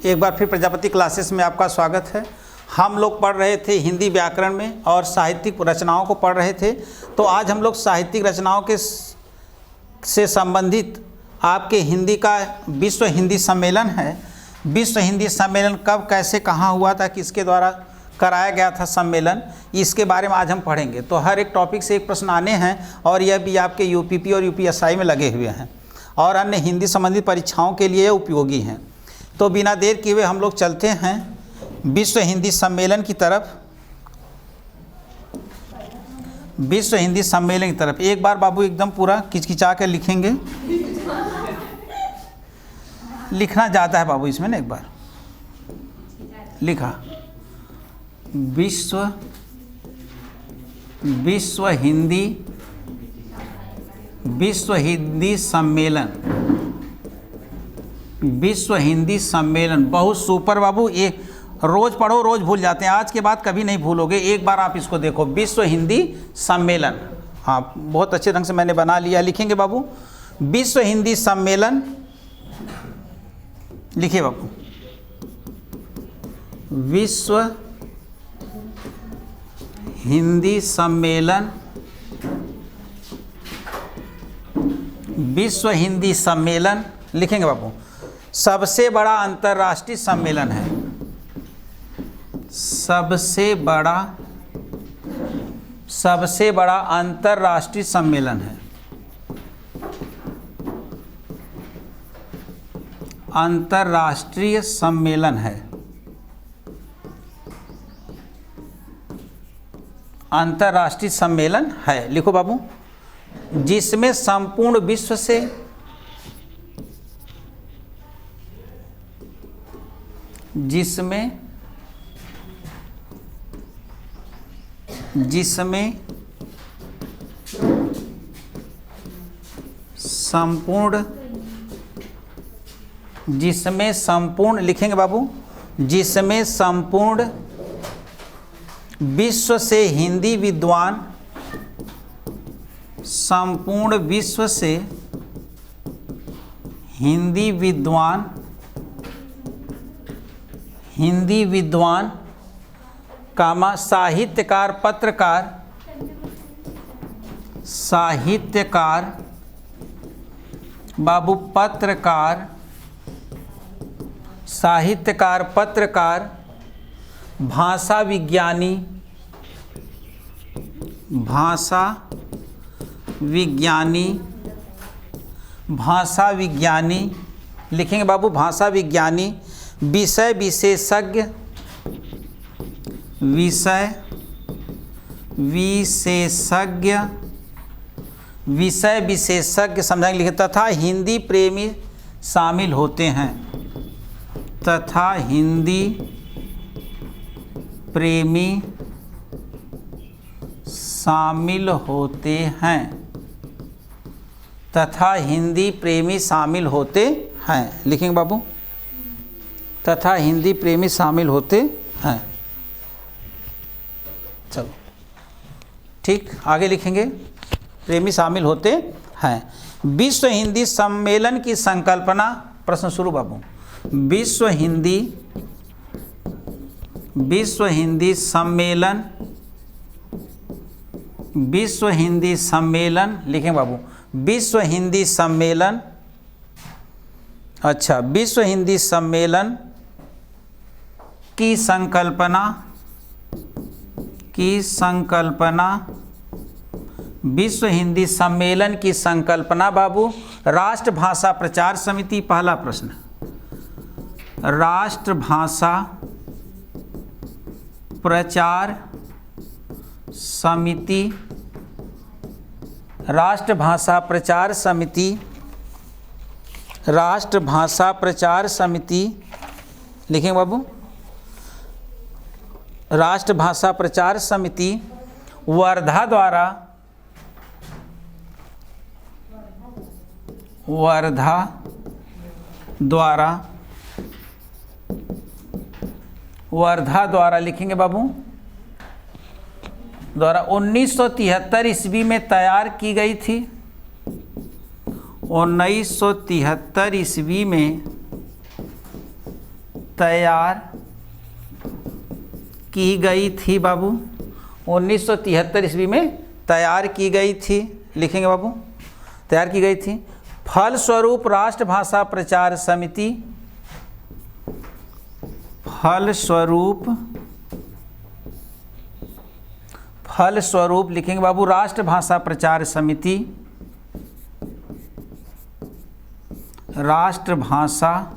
एक बार फिर प्रजापति क्लासेस में आपका स्वागत है। हम लोग पढ़ रहे थे हिंदी व्याकरण में और साहित्यिक रचनाओं को पढ़ रहे थे। तो आज हम लोग साहित्यिक रचनाओं के से संबंधित आपके हिंदी का विश्व हिंदी सम्मेलन है। विश्व हिंदी सम्मेलन कब, कैसे, कहाँ हुआ था, किसके द्वारा कराया गया था सम्मेलन, इसके बारे में आज हम पढ़ेंगे। तो हर एक टॉपिक से एक प्रश्न आने हैं और यह भी आपके यूपीपी और यूपीएसआई में लगे हुए हैं और अन्य हिंदी संबंधित परीक्षाओं के लिए उपयोगी हैं। तो बिना देर किए हुए हम लोग चलते हैं विश्व हिंदी सम्मेलन की तरफ। विश्व हिंदी सम्मेलन की तरफ एक बार बाबू एकदम पूरा किचकिचा कर लिखेंगे। लिखना ज़्यादा है बाबू इसमें ना, एक बार लिखा विश्व हिंदी सम्मेलन। विश्व हिंदी सम्मेलन बहुत सुपर बाबू। ये रोज़ पढ़ो, रोज़ भूल जाते हैं, आज के बाद कभी नहीं भूलोगे। एक बार आप इसको देखो, विश्व हिंदी सम्मेलन। हाँ, बहुत अच्छे ढंग से मैंने बना लिया। लिखेंगे बाबू विश्व हिंदी सम्मेलन, लिखिए बाबू विश्व हिंदी सम्मेलन। विश्व हिंदी सम्मेलन लिखेंगे बाबू सबसे बड़ा अंतर्राष्ट्रीय सम्मेलन है। सबसे बड़ा अंतर्राष्ट्रीय सम्मेलन है। अंतर्राष्ट्रीय सम्मेलन है। अंतर्राष्ट्रीय सम्मेलन है, लिखो बाबू, जिसमें संपूर्ण विश्व से संपूर्ण लिखेंगे बाबू, जिसमें संपूर्ण विश्व से हिंदी विद्वान, संपूर्ण विश्व से हिंदी विद्वान कामा साहित्यकार, बाबू पत्रकार, साहित्यकार, पत्रकार, भाषा विज्ञानी लिखेंगे बाबू, भाषा विज्ञानी, विषय विशेषज्ञ समझाएंगे, लिखे तथा हिंदी प्रेमी शामिल होते हैं। तथा हिंदी प्रेमी शामिल होते हैं। तथा हिंदी प्रेमी शामिल होते हैं, लिखेंगे बाबू, तथा हिंदी प्रेमी शामिल होते हैं। चलो ठीक, आगे लिखेंगे प्रेमी शामिल होते हैं। विश्व हिंदी सम्मेलन की संकल्पना, प्रश्न शुरू बाबू। विश्व हिंदी सम्मेलन लिखें बाबू, विश्व हिंदी सम्मेलन। अच्छा, विश्व हिंदी सम्मेलन की संकल्पना विश्व हिंदी सम्मेलन की संकल्पना बाबू राष्ट्रभाषा प्रचार समिति। पहला प्रश्न, राष्ट्रभाषा प्रचार समिति, राष्ट्रभाषा प्रचार समिति लिखेंगे बाबू, राष्ट्रभाषा प्रचार समिति वर्धा द्वारा लिखेंगे बाबू, द्वारा 1973 ईस्वी में तैयार की गई थी। 1973 ईस्वी में तैयार की गई थी बाबू। 1973 ईस्वी में तैयार की गई थी, लिखेंगे बाबू, तैयार की गई थी। फलस्वरूप राष्ट्रभाषा प्रचार समिति, फलस्वरूप लिखेंगे बाबू राष्ट्रभाषा प्रचार समिति, राष्ट्रभाषा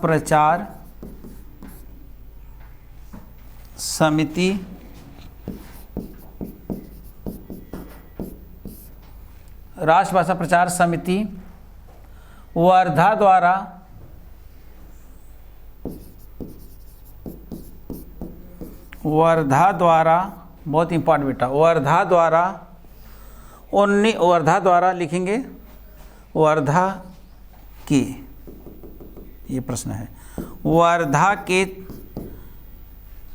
प्रचार समिति राष्ट्रभाषा प्रचार समिति वर्धा द्वारा बहुत इंपॉर्टेंट बेटा, वर्धा द्वारा लिखेंगे, वर्धा की, ये प्रश्न है, वर्धा के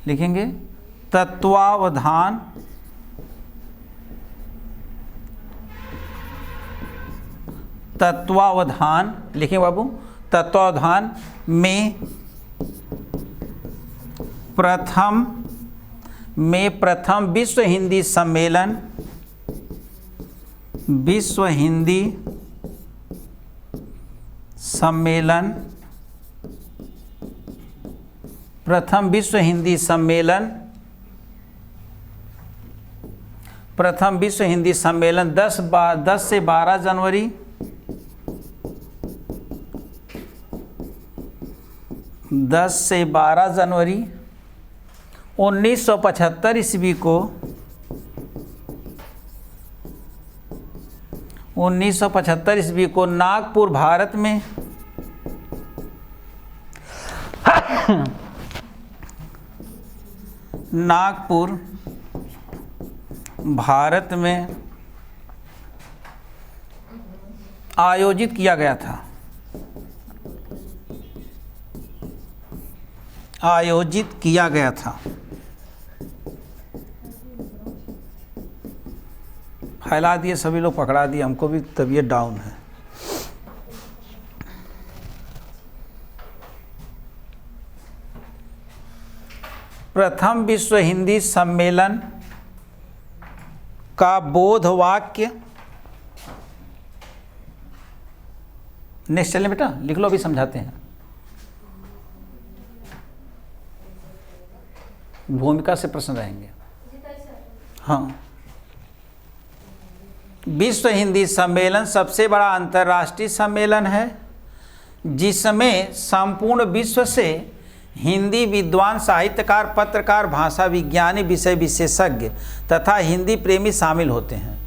लिखेंगे तत्वावधान लिखेंगे बाबू, तत्वावधान में प्रथम विश्व हिंदी सम्मेलन, प्रथम विश्व हिंदी सम्मेलन 10 से 12 जनवरी 1975 ईस्वी को 1975 ईस्वी को नागपुर भारत में आयोजित किया गया था। फैला दिए सभी लोग, पकड़ा दिए, हमको भी तबीयत डाउन है। प्रथम विश्व हिंदी सम्मेलन का बोध वाक्य, नेक्स्ट चलें बेटा, लिख लो, अभी समझाते हैं। भूमिका से प्रश्न रहेंगे। हाँ, विश्व हिंदी सम्मेलन सबसे बड़ा अंतर्राष्ट्रीय सम्मेलन है जिसमें संपूर्ण विश्व से हिंदी विद्वान, साहित्यकार, पत्रकार, भाषा विज्ञानी, विषय विशेषज्ञ तथा हिंदी प्रेमी शामिल होते हैं।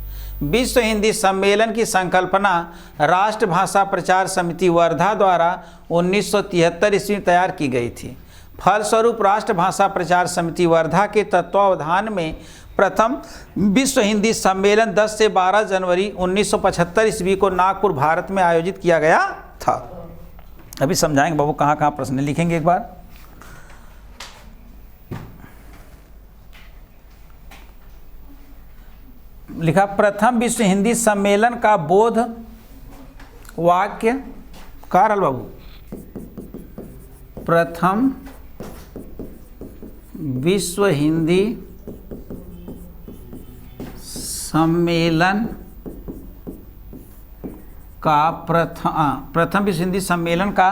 विश्व हिंदी सम्मेलन की संकल्पना राष्ट्रभाषा प्रचार समिति वर्धा द्वारा 1973 ईस्वी में तैयार की गई थी। फलस्वरूप राष्ट्रभाषा प्रचार समिति वर्धा के तत्वावधान में प्रथम विश्व हिंदी सम्मेलन 10 से 12 जनवरी 1975 ईस्वी को नागपुर भारत में आयोजित किया गया था। अभी समझाएंगे बाबू कहाँ कहाँ प्रश्न लिखेंगे एक बार। लिखा प्रथम विश्व हिंदी सम्मेलन का बोध वाक्य, कारल बाबू, प्रथम विश्व हिंदी सम्मेलन का प्रथम विश्व हिंदी सम्मेलन का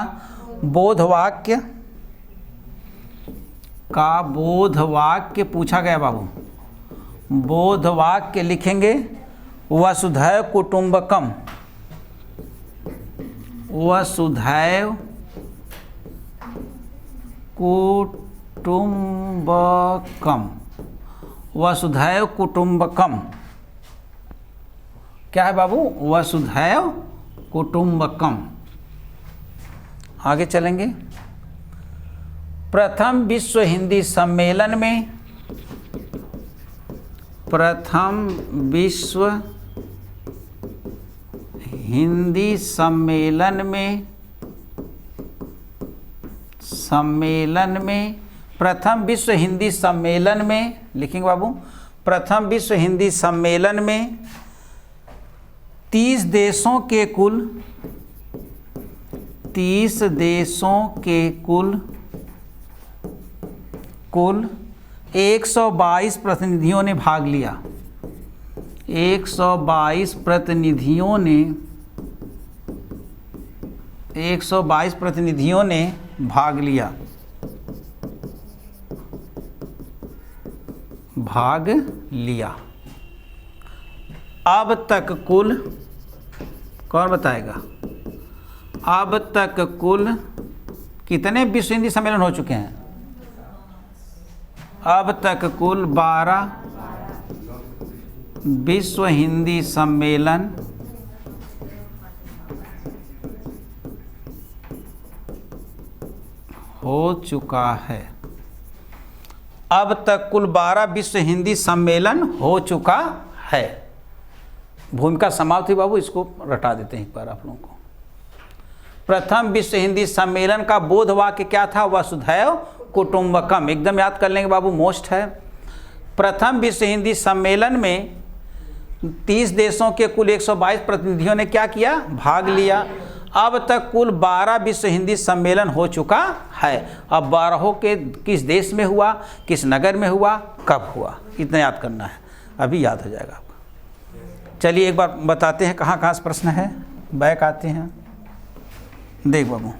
बोध वाक्य पूछा गया बाबू। बोध वाक्य लिखेंगे वसुधैव कुटुंबकम, वसुधैव कुटुंबकम, क्या है बाबू? वसुधैव कुटुंबकम। आगे चलेंगे। प्रथम विश्व हिंदी सम्मेलन में, प्रथम विश्व हिंदी सम्मेलन में प्रथम विश्व हिंदी सम्मेलन में लिखेंगे बाबू, प्रथम विश्व हिंदी सम्मेलन में 30 देशों के कुल 30 देशों के कुल 122 प्रतिनिधियों ने भाग लिया। 122 प्रतिनिधियों ने भाग लिया। अब तक कुल, कौन बताएगा, अब तक कुल कितने विश्व हिंदी सम्मेलन हो चुके हैं? अब तक कुल 12 विश्व हिंदी सम्मेलन हो चुका है। अब तक कुल 12 विश्व हिंदी सम्मेलन हो चुका है। भूमिका समाप्त हुई बाबू, इसको रटा देते हैं एक बार आप लोगों को। प्रथम विश्व हिंदी सम्मेलन का बोध वाक्य क्या था? वसुधैव कुटुंबकम। एकदम याद कर लेंगे बाबू, मोस्ट है। प्रथम विश्व हिंदी सम्मेलन में 30 देशों के कुल 122 प्रतिनिधियों ने क्या किया? भाग लिया। अब तक कुल 12 विश्व हिंदी सम्मेलन हो चुका है। अब 12 के किस देश में हुआ, किस नगर में हुआ, कब हुआ, इतना याद करना है। अभी याद हो जाएगा आपका। चलिए एक बार बताते हैं कहाँ कहाँ से प्रश्न है। बैक आते हैं। देख बाबू,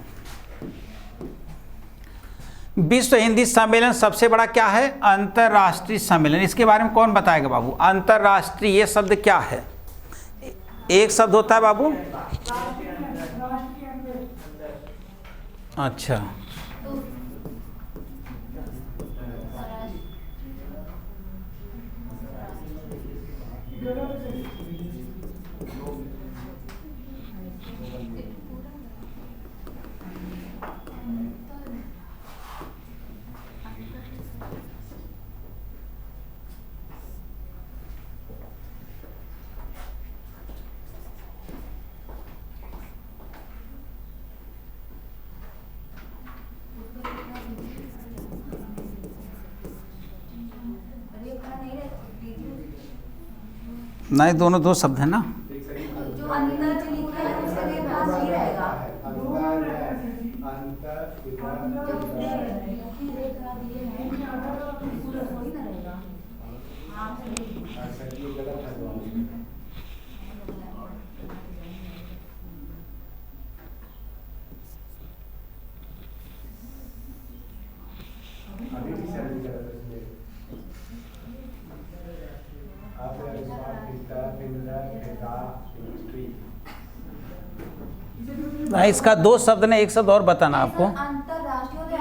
विश्व हिंदी सम्मेलन सबसे बड़ा क्या है? अंतर्राष्ट्रीय सम्मेलन। इसके बारे में कौन बताएगा बाबू? अंतर्राष्ट्रीय ये शब्द क्या है? एक शब्द होता है बाबू। अच्छा, नहीं, दोनों दो शब्द है ना। जो अंदर जो लिखा है उसका ये भाग नहीं रहेगा। नहीं, इसका दो शब्द ने, एक शब्द और बताना आपको। अंतरराष्ट्रीय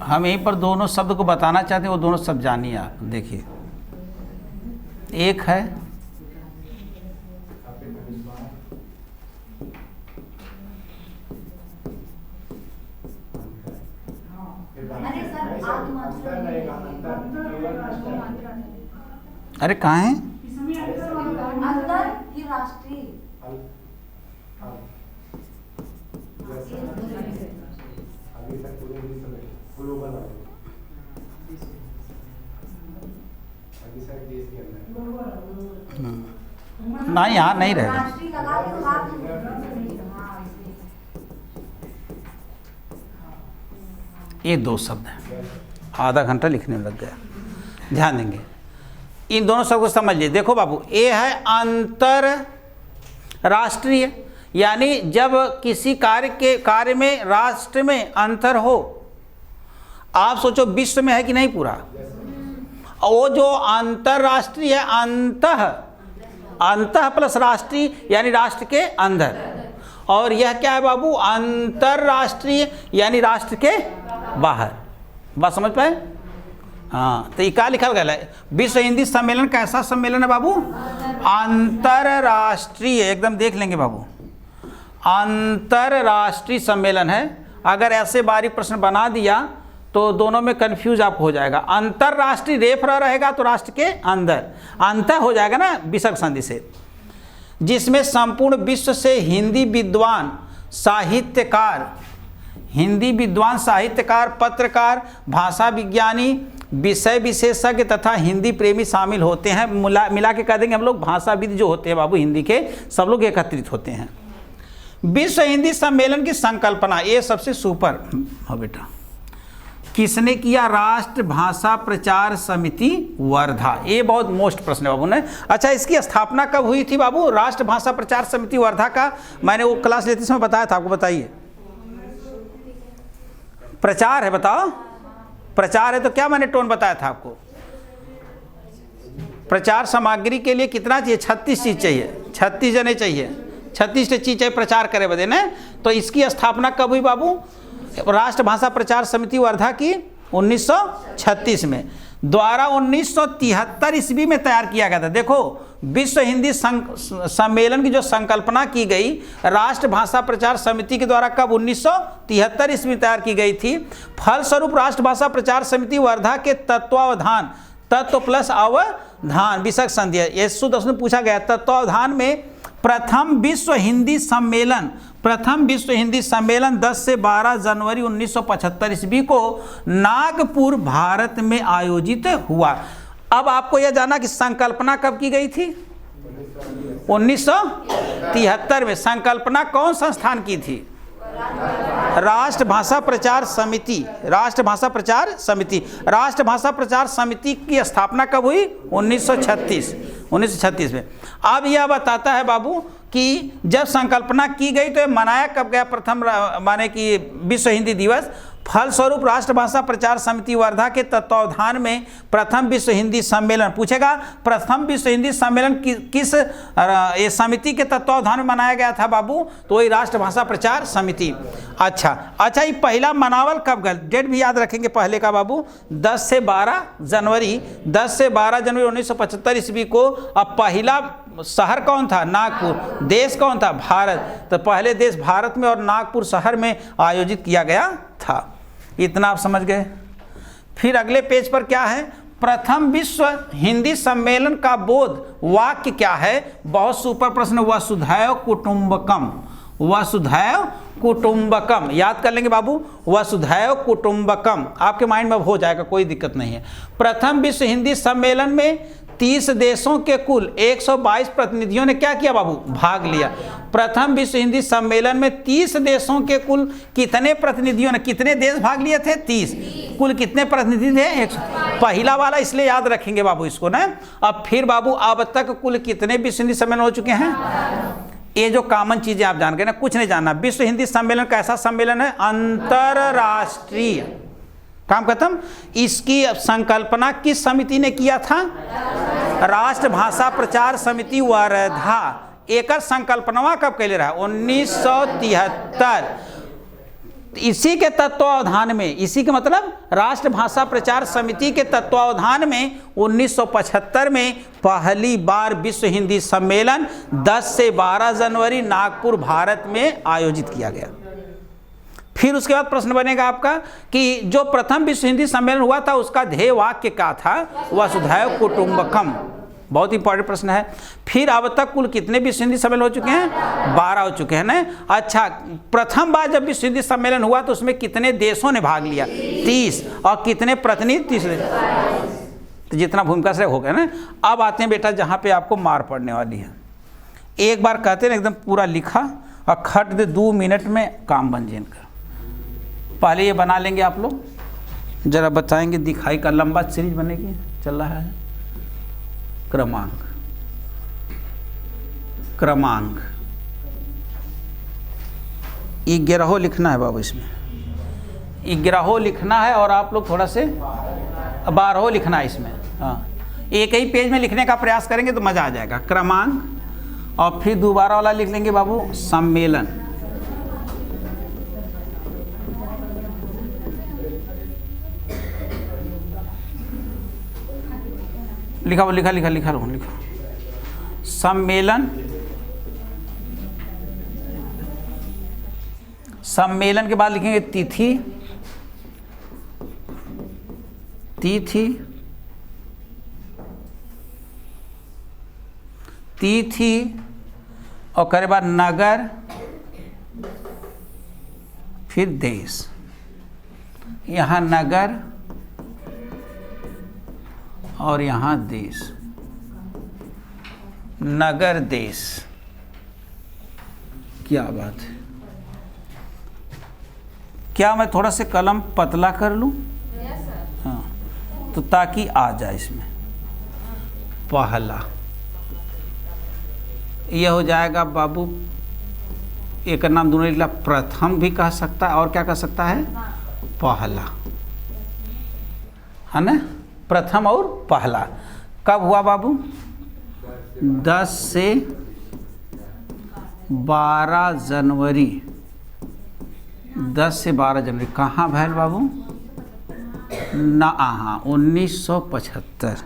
हम यहीं पर दोनों शब्द को बताना चाहते हैं, वो दोनों शब्द जानिए आप। देखिए, एक है अरे कहाँ है? अंतरराष्ट्रीय नहीं, यहाँ नहीं रहेगा। ये दो शब्द हैं, आधा घंटा लिखने में लग गया। ध्यान देंगे, इन दोनों शब्द को समझ लीजिए। देखो बाबू, ये है अंतरराष्ट्रीय, यानी जब किसी कार्य में राष्ट्र में अंतर हो। आप सोचो विश्व में है कि नहीं पूरा, वो जो अंतरराष्ट्रीय है, अंतः प्लस राष्ट्रीय यानी राष्ट्र के अंदर, और यह क्या है बाबू? अंतरराष्ट्रीय यानी राष्ट्र के बाहर। बात समझ पाए? हाँ, तो ये क्या लिखा गया है? विश्व हिंदी सम्मेलन कैसा सम्मेलन है बाबू? अंतरराष्ट्रीय। एकदम देख लेंगे बाबू, अंतरराष्ट्रीय सम्मेलन है। अगर ऐसे बारीक प्रश्न बना दिया तो दोनों में कंफ्यूज आप हो जाएगा। अंतरराष्ट्रीय रेफ रहेगा तो राष्ट्र के अंदर, अंत हो जाएगा ना विसर्ग संधि से, जिसमें संपूर्ण विश्व से हिंदी विद्वान, साहित्यकार, हिंदी विद्वान, साहित्यकार, पत्रकार, भाषा विज्ञानी, विषय विशेषज्ञ तथा हिंदी प्रेमी शामिल होते हैं। मिला के कह देंगे हम लोग भाषाविद जो होते हैं बाबू हिंदी के, सब लोग एकत्रित होते हैं। विश्व हिंदी सम्मेलन की संकल्पना, ये सबसे सुपर हो बेटा, किसने किया? राष्ट्र भाषा प्रचार समिति वर्धा। ये बहुत मोस्ट प्रश्न है बाबू ने। अच्छा, इसकी स्थापना कब हुई थी बाबू? राष्ट्र भाषा प्रचार समिति वर्धा का मैंने वो क्लास लेते समय बताया था आपको, बताइए। प्रचार है, बताओ। प्रचार है तो क्या मैंने टोन बताया था आपको? प्रचार सामग्री के लिए कितना चाहिए? 36 चीज चाहिए, 36 जने चाहिए, 36 चीज चाहिए प्रचार करे बदे ने। तो इसकी स्थापना कब हुई बाबू? राष्ट्र भाषा प्रचार समिति वर्धा की 1936 में द्वारा 1973 ईस्वी में तैयार किया गया था। देखो, विश्व हिंदी सम्मेलन की जो संकल्पना की गई राष्ट्र भाषा प्रचार समिति के द्वारा कब? 1973 ईस्वी में तैयार की गई थी। फलस्वरूप राष्ट्र भाषा प्रचार समिति वर्धा के तत्वावधान, तत्व प्लस अवधान विषय संधि है, ये शुद्ध उसमें पूछा गया। तत्वावधान में प्रथम विश्व हिंदी सम्मेलन 10 से 12 जनवरी 1975 ईस्वी को नागपुर भारत में आयोजित हुआ। अब आपको यह जानना कि संकल्पना कब की गई थी? 1973 में। संकल्पना कौन संस्थान की थी? राष्ट्र भाषा प्रचार समिति। राष्ट्र भाषा प्रचार समिति। राष्ट्र भाषा प्रचार समिति की स्थापना कब हुई? 1936 में। अब यह बताता है बाबू कि जब संकल्पना की गई तो मनाया कब गया? प्रथम माने कि विश्व हिंदी दिवस। फलस्वरूप राष्ट्र भाषा प्रचार समिति वर्धा के तत्वावधान में प्रथम विश्व हिंदी सम्मेलन, पूछेगा प्रथम विश्व हिंदी सम्मेलन किस ये समिति के तत्वावधान में मनाया गया था बाबू? तो वही राष्ट्र भाषा प्रचार समिति। अच्छा, ये पहला मनावल कब गया? डेट भी याद रखेंगे पहले का बाबू, 10 से 12 जनवरी 1975 ईस्वी को। अब पहला शहर कौन था? नागपुर। देश कौन था? भारत। तो पहले देश भारत में और नागपुर शहर में आयोजित किया गया था। इतना आप समझ गए। फिर अगले पेज पर क्या है? प्रथम विश्व हिंदी सम्मेलन का बोध वाक्य क्या है? बहुत सुपर प्रश्न। वसुधैव कुटुंबकम। वसुधैव कुटुंबकम याद कर लेंगे बाबू। वसुधैव कुटुंबकम आपके माइंड में हो जाएगा, कोई दिक्कत नहीं है। प्रथम विश्व हिंदी सम्मेलन में 30 देशों के कुल 122 प्रतिनिधियों ने क्या किया बाबू? भाग लिया। प्रथम विश्व हिंदी सम्मेलन में 30 देशों के कुल कितने प्रतिनिधियों ने, कितने देश भाग लिए थे? 30। कुल कितने प्रतिनिधि थे? 100। पहला वाला इसलिए याद रखेंगे बाबू इसको ना। अब फिर बाबू अब तक कुल कितने विश्व हिंदी सम्मेलन हो चुके हैं? ये जो कॉमन चीजें आप जान गए ना, कुछ नहीं जानना। विश्व हिंदी सम्मेलन कैसा सम्मेलन है? अंतरराष्ट्रीय। काम खत्म। इसकी संकल्पना किस समिति ने किया था? राष्ट्र भाषा प्रचार समिति वर्धा। एकर संकल्पना कब कैले रहा? 1973। इसी के तत्वावधान में, इसी के मतलब राष्ट्र भाषा प्रचार समिति के तत्वावधान में 1975 में पहली बार विश्व हिंदी सम्मेलन 10 से 12 जनवरी नागपुर भारत में आयोजित किया गया। फिर उसके बाद प्रश्न बनेगा आपका कि जो प्रथम विश्व हिंदी सम्मेलन हुआ था उसका ध्येय वाक्य क्या था? वसुधैव कुटुंबकम। बहुत इंपॉर्टेंट प्रश्न है। फिर अब तक कुल कितने विश्व हिंदी सम्मेलन हो चुके हैं? 12 हो चुके हैं ना। अच्छा, प्रथम बार जब विश्व हिंदी सम्मेलन हुआ तो उसमें कितने देशों ने भाग लिया? 30। और कितने प्रतिनिधि? 30। तो जितना भूमिका से हो गया ना। अब आते हैं बेटा जहाँ पे आपको मार पड़ने वाली है। एक बार कहते हैं एकदम पूरा लिखा और खट दे 2 मिनट में काम बन जाए इनका। पहले ये बना लेंगे आप लोग, जरा बताएंगे दिखाई का लंबा सीरीज बनेगी, चल रहा है। क्रमांक क्रमांक 11 लिखना है बाबू, इसमें 11 लिखना है और आप लोग थोड़ा से 12 लिखना है इसमें। हाँ, एक ही पेज में लिखने का प्रयास करेंगे तो मज़ा आ जाएगा। क्रमांक और फिर दोबारा वाला लिख लेंगे बाबू सम्मेलन। लिखा लिखा लिखा लिखा लो लिखो। सम्मेलन, सम्मेलन के बाद लिखेंगे तिथि, तिथि, तिथि और करे बाद नगर, फिर देश, यहाँ नगर और यहाँ देश, नगर देश। क्या बात है। क्या मैं थोड़ा से कलम पतला कर लूँ? हाँ, तो ताकि आ जाए इसमें। पहला यह हो जाएगा बाबू, एक नाम दोनों लिखला, प्रथम भी कह सकता है और क्या कह सकता है? पहला, है ना? प्रथम और पहला कब हुआ बाबू? 10 से 12 जनवरी। 10 से 12 जनवरी कहाँ भैल बाबू? ना, हाँ, 1975।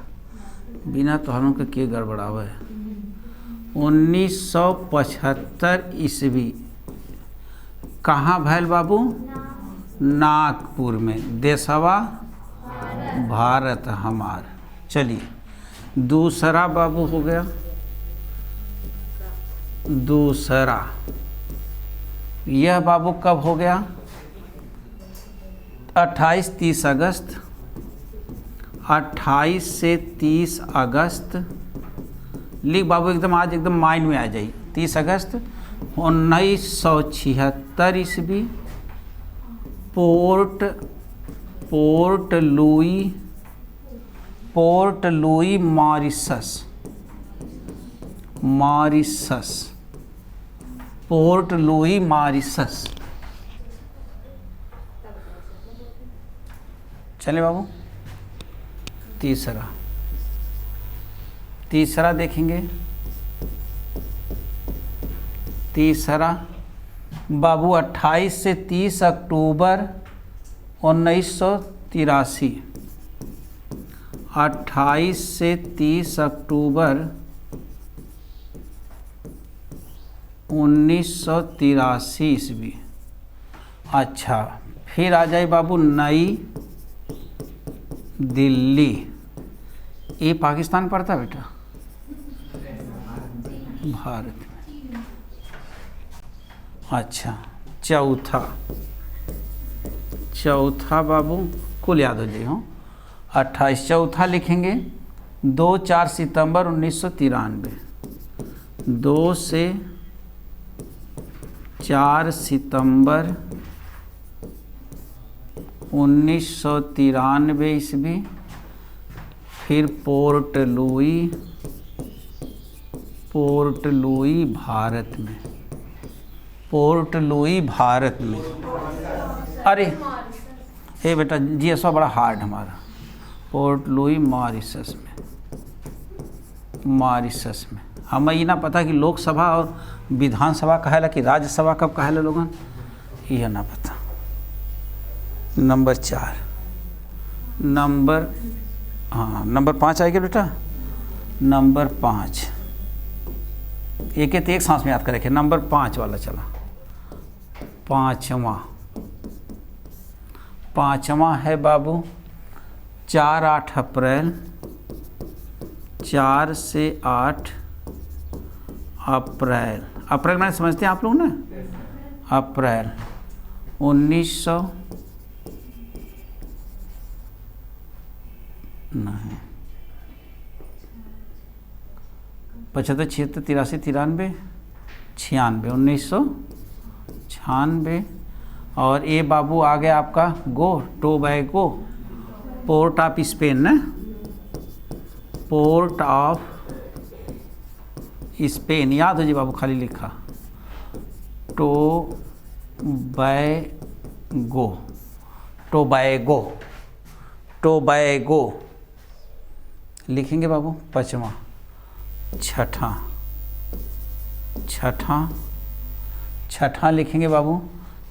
बिना तोहरों के के गड़बड़ावे। 1975 ईस्वी कहाँ भैल बाबू? नागपुर में। देशवा भारत हमार। चलिए दूसरा बाबू हो गया। दूसरा यह बाबू कब हो गया? 28-30 अगस्त। 28 से 30 अगस्त लिख बाबू, एकदम आज एकदम माइंड में आ जाइए। 30 अगस्त 1976 ईस्वी, port Louis Mauritius. Port Louis Mauritius. चले बाबू, तीसरा देखेंगे। तीसरा बाबू 28 से 30 अक्टूबर 1983। 28 से 30 अक्टूबर 1983 ईस्वी। अच्छा, फिर आ जाए बाबू नई दिल्ली। ये पाकिस्तान पड़ता बेटा? भारत में। अच्छा, चौथा बाबू कुल याद हो जाए हो। 28 चौथा लिखेंगे 2-4 सितंबर 1993। 2 से 4 सितंबर 1993 ईस्वी। फिर पोर्ट लुई भारत में। पोर्ट लुई भारत में। अरे हे बेटा, जीएसवा बड़ा हार्ड हमारा। पोर्ट लुई मॉरिशस में। हमें ये ना पता कि लोकसभा और विधानसभा कहेला कि राज्यसभा कब कहेला लोगन, ये ना पता। नंबर 4, नंबर 5 आएगा बेटा। नंबर 5 एक सांस में याद करेंगे। नंबर 5 वाला चला। पाँचवा है बाबू 4-8 अप्रैल। 4 से 8 अप्रैल। अप्रैल मैंने समझते हैं आप लोग ना? अप्रैल 1900 नहीं 75, 76, 83, 93, 96, 1996। और ये बाबू आ गया आपका टोबैगो, पोर्ट ऑफ स्पेन ना? पोर्ट ऑफ स्पेन याद हो जी बाबू, खाली लिखा टोबैगो लिखेंगे बाबू। 5वां। छठा लिखेंगे बाबू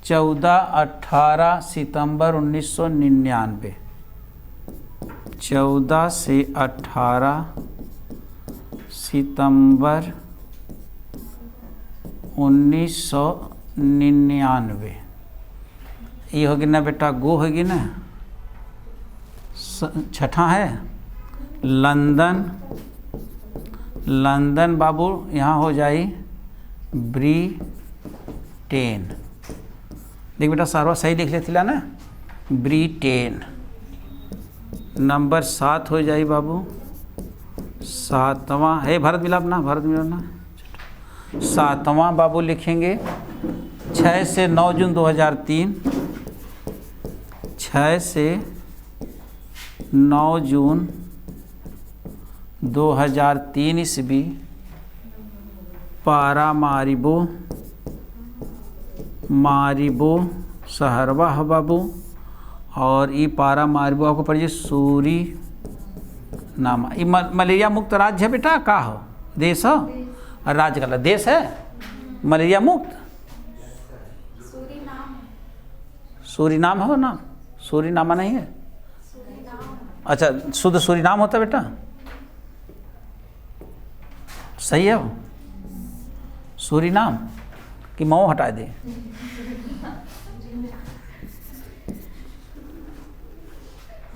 14-18 सितंबर 1999। 14 से 18 सितंबर 1999। ये होगी ना बेटा, गो होगी ना। छठा है लंदन बाबू, यहाँ हो जाए ब्रिटेन। देख बेटा सारवा सही लिख लेती ला ना, ब्रिटेन। नंबर 7 हो जाए बाबू, 7वां है भारत मिलाप ना, भारत मिलाप ना। 7वां बाबू लिखेंगे 6 से 9 जून 2003, 6 से 9 जून 2003 ईस्वी, पारामारिबो सहरवा है बाबू। और ये पारामारिबो आपको पढ़िए सूरी नामा। ये मलेरिया मुक्त राज्य है बेटा, का हो देश हो, और राज्य का देश है मलेरिया मुक्त। सूरीनाम हो ना, सूरीनामा नहीं है। अच्छा शुद्ध सूरीनाम होता बेटा, सही है वो सूरीनाम कि मऊ हटा दे।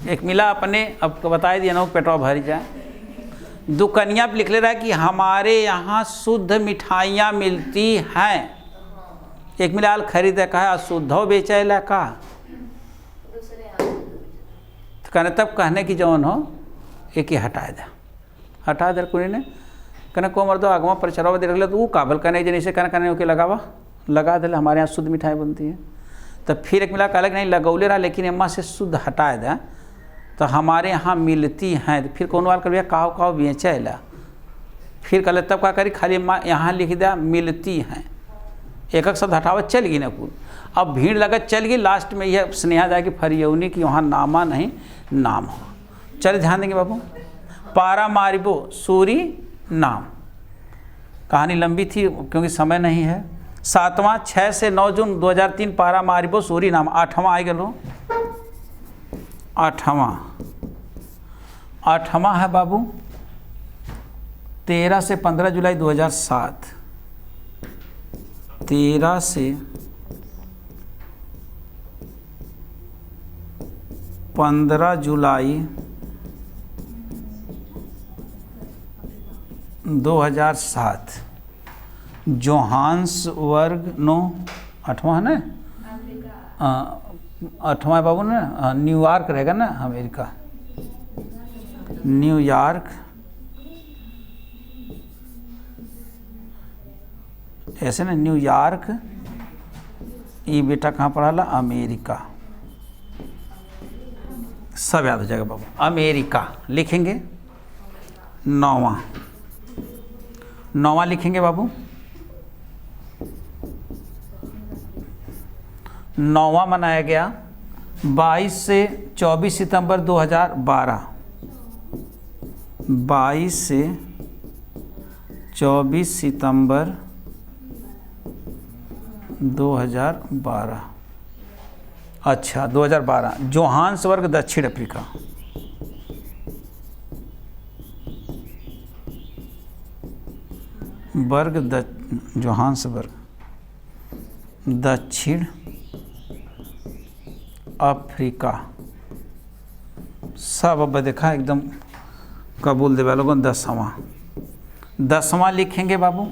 एक मिला अपने अब बताए दिया ना, पेटवा भर जाए। दुकनिया पे लिख ले रहा है कि हमारे यहाँ शुद्ध मिठाइयाँ मिलती हैं। एक मिला खरीदे कहा अशुद्धो बेचे ला का, तो कहने तब कहने की जौन हो एक ही हटा दे कुनी ने कहने को मर दो आगवा पर चढ़ावा दे रख तो वो काबल कहने जैसे कहने ओके लगा दे हमारे यहाँ शुद्ध मिठाई बनती है। तो फिर एक मिला कहला कि नहीं लगौले रहा लेकिन अम्मा से शुद्ध हटा दे, तो हमारे यहाँ मिलती हैं। तो फिर कौन वाल कर भैया काव बेचे ला, फिर कहले तब क्या करी खाली अम्मा यहाँ लिख दिया मिलती हैं, एक शब्द हटावत चल गई ना कुल। अब भीड़ लगत चल गई, लास्ट में यह स्नेहा जाए कि फरियौनी की वहाँ नामा नहीं नाम हो। चल ध्यान देंगे बाबू, पारामारिबो सूरी नाम। कहानी लंबी थी क्योंकि समय नहीं है। 7वां 6 से 9 जून 2003 पारामारिबो सूरी नाम। 8वां आई गलो, 8वां है बाबू 13 से 15 जुलाई 2007, 13 से 15 जुलाई 2007, जोहान्सबर्ग नो 8वां है ना, 8वां है बाबू ना, न्यूयॉर्क रहेगा ना अमेरिका, न्यूयॉर्क ऐसे ना न्यूयॉर्क। ये बेटा कहाँ पढ़ा ला, अमेरिका। सब याद हो जाएगा बाबू, अमेरिका लिखेंगे। 9वां लिखेंगे बाबू, 9वां मनाया गया 22 से 24 सितंबर 2012, 22 से 24 सितंबर 2012। अच्छा 2012, जोहान्सबर्ग दक्षिण अफ्रीका। जोहान्सबर्ग दक्षिण अफ्रीका। सब अब देखा एकदम कबूल देवा लोगों। 10वां लिखेंगे बाबू,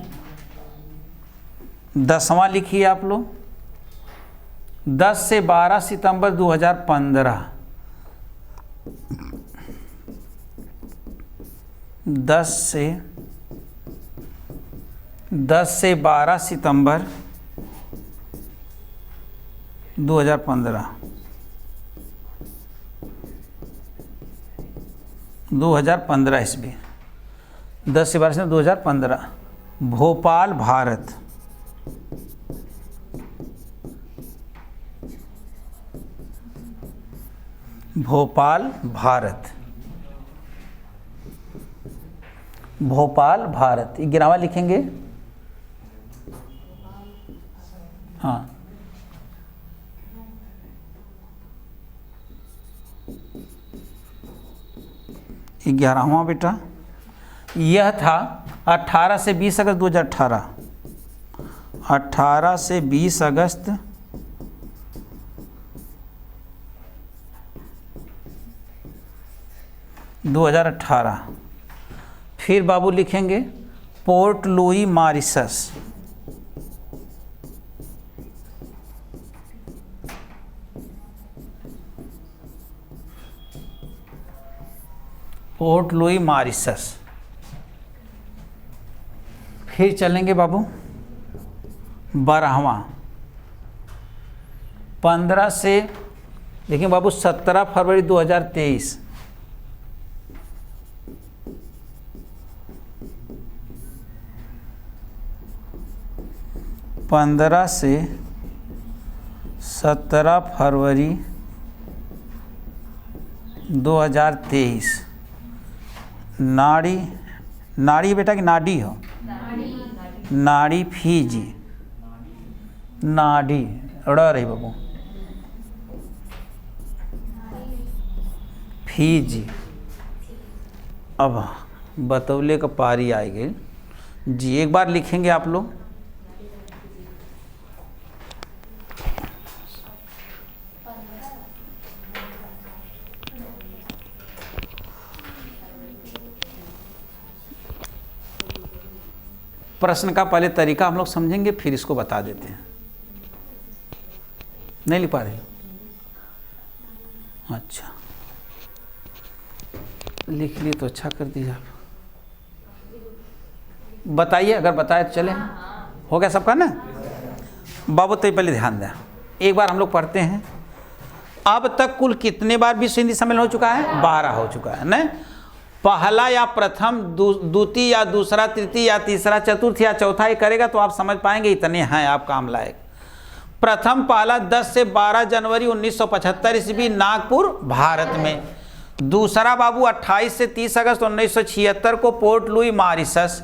10वां लिखिए आप लोग। 10 से 12 सितंबर 2015, 10 से 12 सितंबर 2015, 2015 ईस्वी, 10 से 12 सितंबर 2015, भोपाल भारत। भोपाल भारत, भोपाल भारत। 11वां लिखेंगे, हाँ 11वां बेटा यह था 18 से 20 अगस्त 2018, 18 से 20 अगस्त 2018। फिर बाबू लिखेंगे port Louis Mauritius, port Louis Mauritius. फिर चलेंगे बाबू 12वां 15 से देखिए बाबू 17 फरवरी 2023। 15 से 17 फरवरी 2023। नाड़ी बेटा कि नाडी हो? नाड़ी फीजी, नाडी उड़ा रही बाबू, फीजी। अब बतौले का पारी आई गई जी, एक बार लिखेंगे आप लोग। प्रश्न का पहले तरीका हम लोग समझेंगे, फिर इसको बता देते हैं। नहीं लिख पा रहे? अच्छा, लिख लिए तो अच्छा कर दिया आप। बताइए, अगर बताए तो चले। हो गया सबका ना बाबू? तो पहले ध्यान दें, एक बार हम लोग पढ़ते हैं। अब तक कुल कितने बार विश्व हिंदी सम्मेलन हो चुका है? 12 हो चुका है ना। पहला या प्रथम, द्वितीय या दूसरा, तृतीय या तीसरा, चतुर्थ या चौथा ही करेगा तो आप समझ पाएंगे इतने हैं आप काम लायक। प्रथम पहला 10 से 12 जनवरी 1975 ईस्वी नागपुर भारत में। दूसरा बाबू 28 से 30 अगस्त 1976 को पोर्ट लुई मॉरिशस।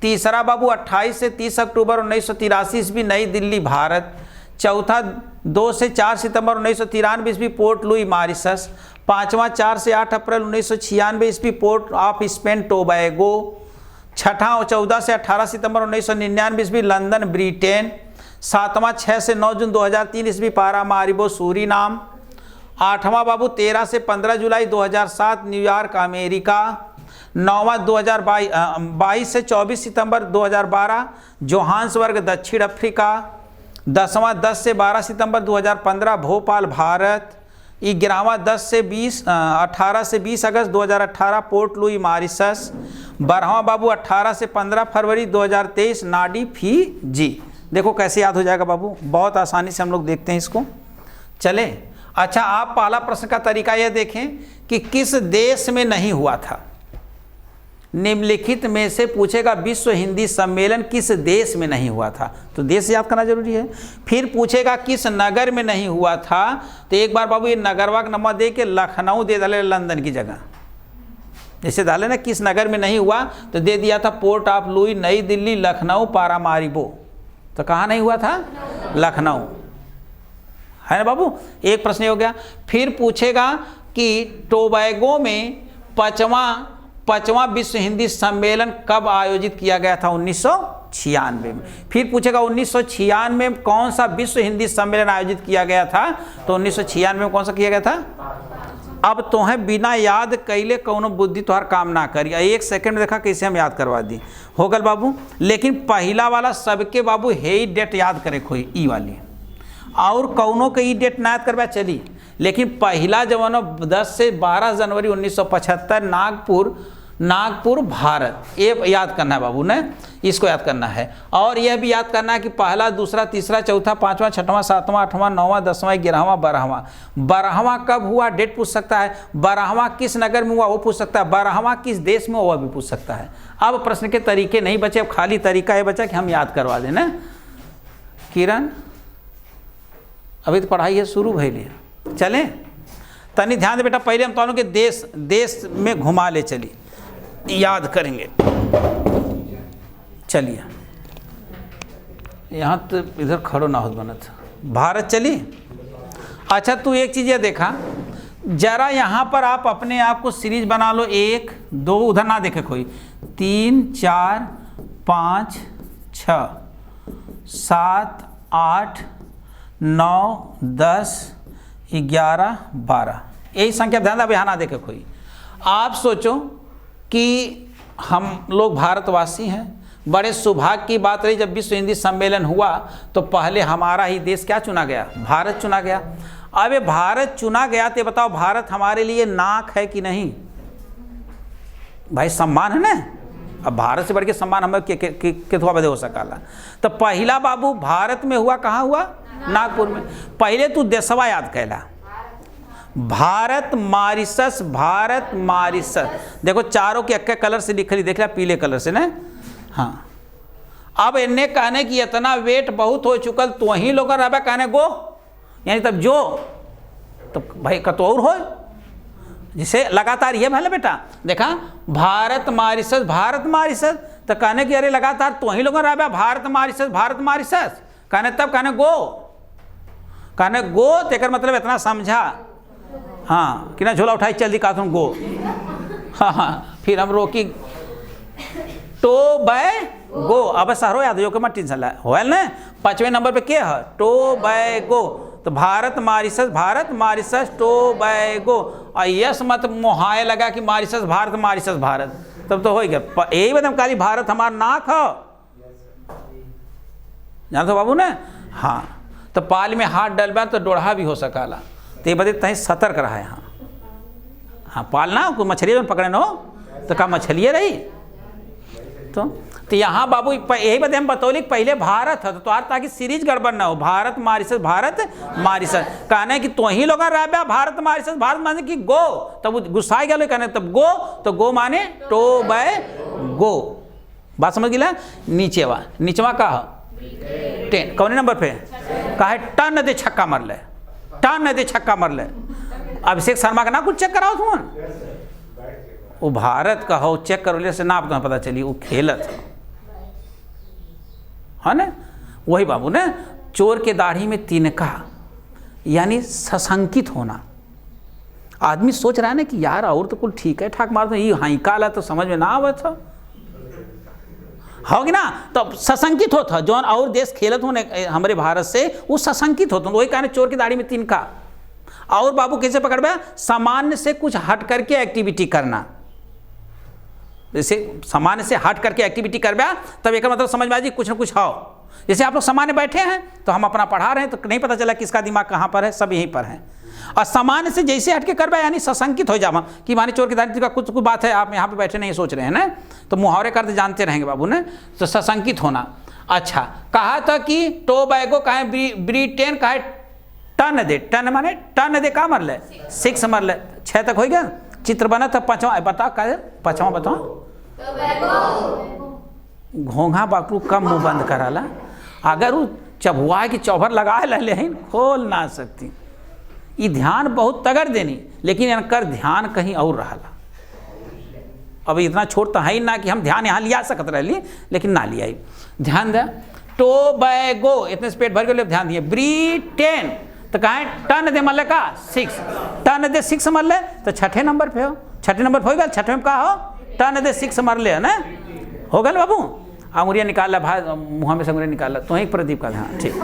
तीसरा बाबू 28 से 30 अक्टूबर 1983 ईस्वी नई दिल्ली भारत। चौथा 2 से 4 सितंबर 1993 ईस्वी पोर्ट लुई मॉरिशस। पांचवा 4 से 8 अप्रैल 1996 ईस्वी पोर्ट ऑफ स्पेन टोबैगो। छठा 14 से 18 सितंबर 1999 ईस्वी लंदन ब्रिटेन। सातवां 6 से 9 जून 2003 ईस्वी पारामारिबो सूरीनाम। आठवां बाबू 13 से 15 जुलाई 2007 न्यूयॉर्क अमेरिका। नौवां 22 से 24 सितंबर 2012 जोहान्सबर्ग दक्षिण अफ्रीका। 10वां 10 से 12 सितंबर 2015 भोपाल भारत। 11वां 18 से 20 अगस्त 2018 पोर्ट लुई मॉरिशस। 12वां बाबू 18 से 15 फरवरी 2023 नाडी फीजी। देखो कैसे याद हो जाएगा बाबू, बहुत आसानी से हम लोग देखते हैं इसको। चले, अच्छा आप पहला प्रश्न का तरीका यह देखें कि किस देश में नहीं हुआ था। निम्नलिखित में से पूछेगा विश्व हिंदी सम्मेलन किस देश में नहीं हुआ था, तो देश याद करना जरूरी है। फिर पूछेगा किस नगर में नहीं हुआ था, तो एक बार बाबू ये नगरवा का नंबर दे के लखनऊ दे डाले लंदन की जगह। जैसे डाले ना किस नगर में नहीं हुआ, तो दे दिया था पोर्ट ऑफ लुई नई दिल्ली लखनऊ पारामारिबो। तो कहाँ नहीं हुआ था? लखनऊ, है ना बाबू। एक प्रश्न हो गया। फिर पूछेगा कि टोबैगो में पांचवा विश्व हिंदी सम्मेलन कब आयोजित किया गया था? 1996 में। फिर पूछेगा 1996 में कौन सा विश्व हिंदी सम्मेलन आयोजित किया गया था, तो 1996 में कौन सा किया गया था? अब तुम्हें बिना याद कैले कौनो बुद्धि तोहर काम ना करी। 1 सेकंड में देखा कैसे हम याद करवा दी। हो गल बाबू, लेकिन पहला वाला सबके बाबू है ही डेट याद करे कोई ई वाली, और कौनों के ई डेट ना याद करवा चली। लेकिन पहला जवानो 10 से 12 जनवरी 1975 नागपुर भारत, ये याद करना है बाबू ने, इसको याद करना है। और यह भी याद करना है कि पहला, दूसरा, तीसरा, चौथा, पांचवा, छठवां, सातवां, आठवां, 9वां, 10वां, 11वां, 12वां। 12वां कब हुआ डेट पूछ सकता है। 12वां किस नगर में हुआ वो पूछ सकता है। 12वां किस देश में हुआ भी पूछ सकता है। अब प्रश्न के तरीके नहीं बचे, अब खाली तरीका ये बचा कि हम याद करवा दें ना। किरण अभी तो पढ़ाई है शुरू भइले, चलें तनी ध्यान दे बेटा। पहले हम दोनों के देश में घुमा ले, चलिए याद करेंगे। चलिए यहाँ तो इधर खड़ो ना हो बना था। भारत चलिए। अच्छा तू एक चीज़ ये देखा जरा, यहाँ पर आप अपने आप को सीरीज बना लो। 1 2 उधर ना देखे कोई, 3 4 5 6 7 8 9 10 11 12, यही संख्या ध्यान, अब यहाँ ना देखे कोई। आप सोचो कि हम लोग भारतवासी हैं, बड़े सौभाग्य की बात रही जब विश्व हिंदी सम्मेलन हुआ तो पहले हमारा ही देश क्या चुना गया? भारत चुना गया। अब ये भारत चुना गया तो बताओ भारत हमारे लिए नाक है कि नहीं? भाई सम्मान है ना, अब भारत से बढ़ के सम्मान हमें कितवा बदे हो सकाला। तो पहला बाबू भारत में हुआ, कहाँ हुआ? नागपुर में। पहले तू देशवा याद कैला, भारत मॉरिशस, भारत मॉरिशस। देखो चारों के अक्के कलर से लिखली, देख लिया पीले कलर से ना। हाँ, अब इन्हें कहने की इतना वेट बहुत हो चुकल, तो वहीं लोग रहा कहने गो, यानी तब जो तो भाई कतौर हो, जिसे लगातार ये भले बेटा देखा भारत मॉरिशस, भारत मॉरिशस, तो कहने की अरे लगातार तो वहीं लोग रहा भारत मॉरिशस, भारत मॉरिशस, कहने तब कहने गो, कहने गो तेकर मतलब इतना समझा। हाँ, कि ना झोला उठाई चल दी का तुम गो। हाँ, फिर हम रोकी टो बाय गो। अब शहरों याद हो मत टेंशन ला हो ना। 5वें नंबर पे क्या है? Tobago. तो Bharat Mauritius, Bharat Mauritius, Tobago. और यस मत मोहाए लगा कि मॉरिशस भारत, मॉरिशस भारत, तब तो हो गया। यही बदम काली भारत हमारा नाक हो, जानते हो बाबू ने। हाँ, तो पाल में हाथ डलबा तो डोढ़ा भी हो सकाला, तो ये बदे तहीं सतर्क रहा है। हाँ हाँ, पालना कोई मछली में पकड़े नो तो का मछलिए रही। तो यहाँ बाबू यही बदे हम बतौली पहले भारत है, तो ताकि सीरीज गड़बड़ ना हो। भारत मॉरिशस, भारत मॉरिशस, कहने कि तो ही लोग रह भारत मॉरिशस, भारत माने कि गो, तब गुस्सा गया कहने तब गो, तो गो माने टो बाय गो। बात समझ गया? नीचेवा, नीचवा का 10 कौन नंबर पे कहा टन दे छक्का मर ले, टन दे छक्का मर ले। अभिषेक शर्मा का ना कुछ चेक कराओ तुम, वो भारत का हो, चेक करो से ना आप तुम्हें पता चली वो खेलत है ना। वही बाबू ने चोर के दाढ़ी में तिनका, यानी सशंकित होना। आदमी सोच रहा है ना कि यार और तो कुल ठीक है ठाक मार, तो ये हाई काला तो समझ में ना आवे था, होगी ना। तो सशंकित होता जौन और देश खेलत होने हमारे भारत से, वो सशंकित होता। वही कहने चोर की दाढ़ी में तिनका। और बाबू कैसे पकड़बा? सामान्य से कुछ हट करके एक्टिविटी करना, जैसे सामान्य से हट करके एक्टिविटी करबा, तब एक मतलब समझ में आ जी कुछ ना कुछ हो। जैसे आप लोग सामान्य बैठे हैं तो हम अपना पढ़ा रहे हैं, तो नहीं पता चला किसका दिमाग कहाँ पर है, सब यहीं पर है। और सामान्य से जैसे हटके करबा यानी सशंकित हो जावा कि माने चोर की दाढ़ी का कुछ बात है, आप यहाँ पे बैठे नहीं सोच रहे हैं ना, तो मुहावरे करते जानते रहेंगे बाबू ने। तो सशंकित होना। अच्छा, कहा था कि टोबैगो कहे ब्रिटेन कहे टन दे, टन माने टन दे का मर ले 6 मर ले, 6 तक हो गया। चित्र बना था 5वां, बताओ का 5वां बताओ। घोंघा बापू कम मुंह बंद कराला, अगर वो चबुआ की चौभर लगा ले खोल ना सकती। ये ध्यान बहुत तगड़ देनी, लेकिन इनकर ध्यान कहीं और रहा। अब इतना छोट तो है ही ना कि हम ध्यान यहाँ लिया सकते रही, लेकिन ना लिया। ध्यान दे टोबैगो, इतने से पेट भर के ध्यान दिए। ब्रिटेन तो कहें टन दे मल्ले का 6, टन दे 6 मर ले, तो 6ठे नंबर पे हो, 6ठे नंबर पे हो गया। 6ठे में कहा हो टन दे 6 मर ले, है ना। हो गया बाबू। अंगुरिया निकाल ला भाई, मुँह में से अंगुरिया निकाल ला, तो ही प्रदीप का ध्यान ठीक।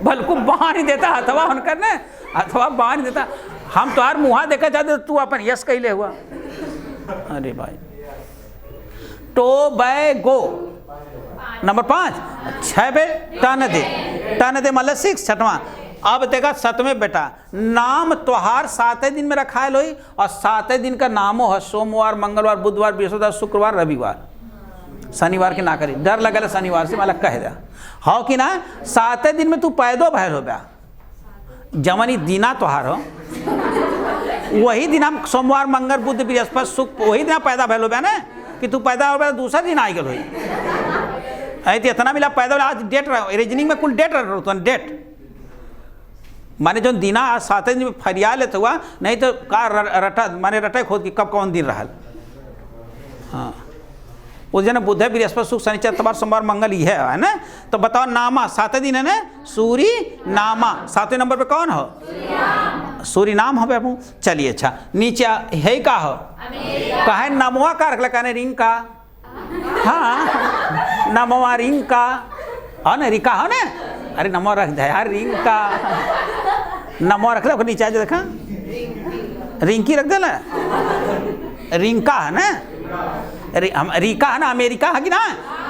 बल्कु बाहर नहीं देता हथवा उन करने, अथवा बाहर नहीं देता। हम तो यार मुँहा देखा जाते, तू अपन यस कहले हुआ। अरे भाई, टोबैगो नंबर 5, 6 पे टन दे मतलब 6, 6वां। अब देखा 7वें बेटा, नाम त्योहार 7 दिन में रखा है लोई, और 7 दिन का नामो है सोमवार, मंगलवार, बुधवार, बृहस्पतिवार, शुक्रवार, रविवार। शनिवार के ना करी, डर लगल शनिवार से, मतलब कह दिया हो कि ना। 7 दिन में तू पैदो भैल हो बया, जमनी दीना त्योहार हो, वही दिन हम सोमवार, मंगल, बुध, बृहस्पति, शुक्र, वही दिन पैदा भैल हो बया ना, कि तू पैदा हो गया दूसरा दिन आ गया। तो इतना मिला पैदा, आज डेट रीजनिंग में कुल डेट रहो, डेट माने जो दीना आज 7 दिन में फरिया लेते हुआ, नहीं तो का रटा माने रटे खोद कि कब कौन दिन रहा। हाँ, उस दिन बुध, बृहस्पति, शुक्र, शनिचर, इतवार, सोमवार, मंगल ये है ना। तो बताओ नामा 7 दिन है ना, सूरी नामा। 7वें नंबर पे कौन हो? सूरी नाम हो बाबू। चलिए अच्छा, नीचे है का हो, कहे नमवा का रख कहने रिंग का। हाँ, नमवा रिंग का हो ना, रिका हो ना। अरे नमवा रख दे यार, रिंग का नमवा रख ले। नीचे जो देखा रिंकी रख दे ना, रिंका है ना, हम रिका है ना, अमेरिका है कि ना।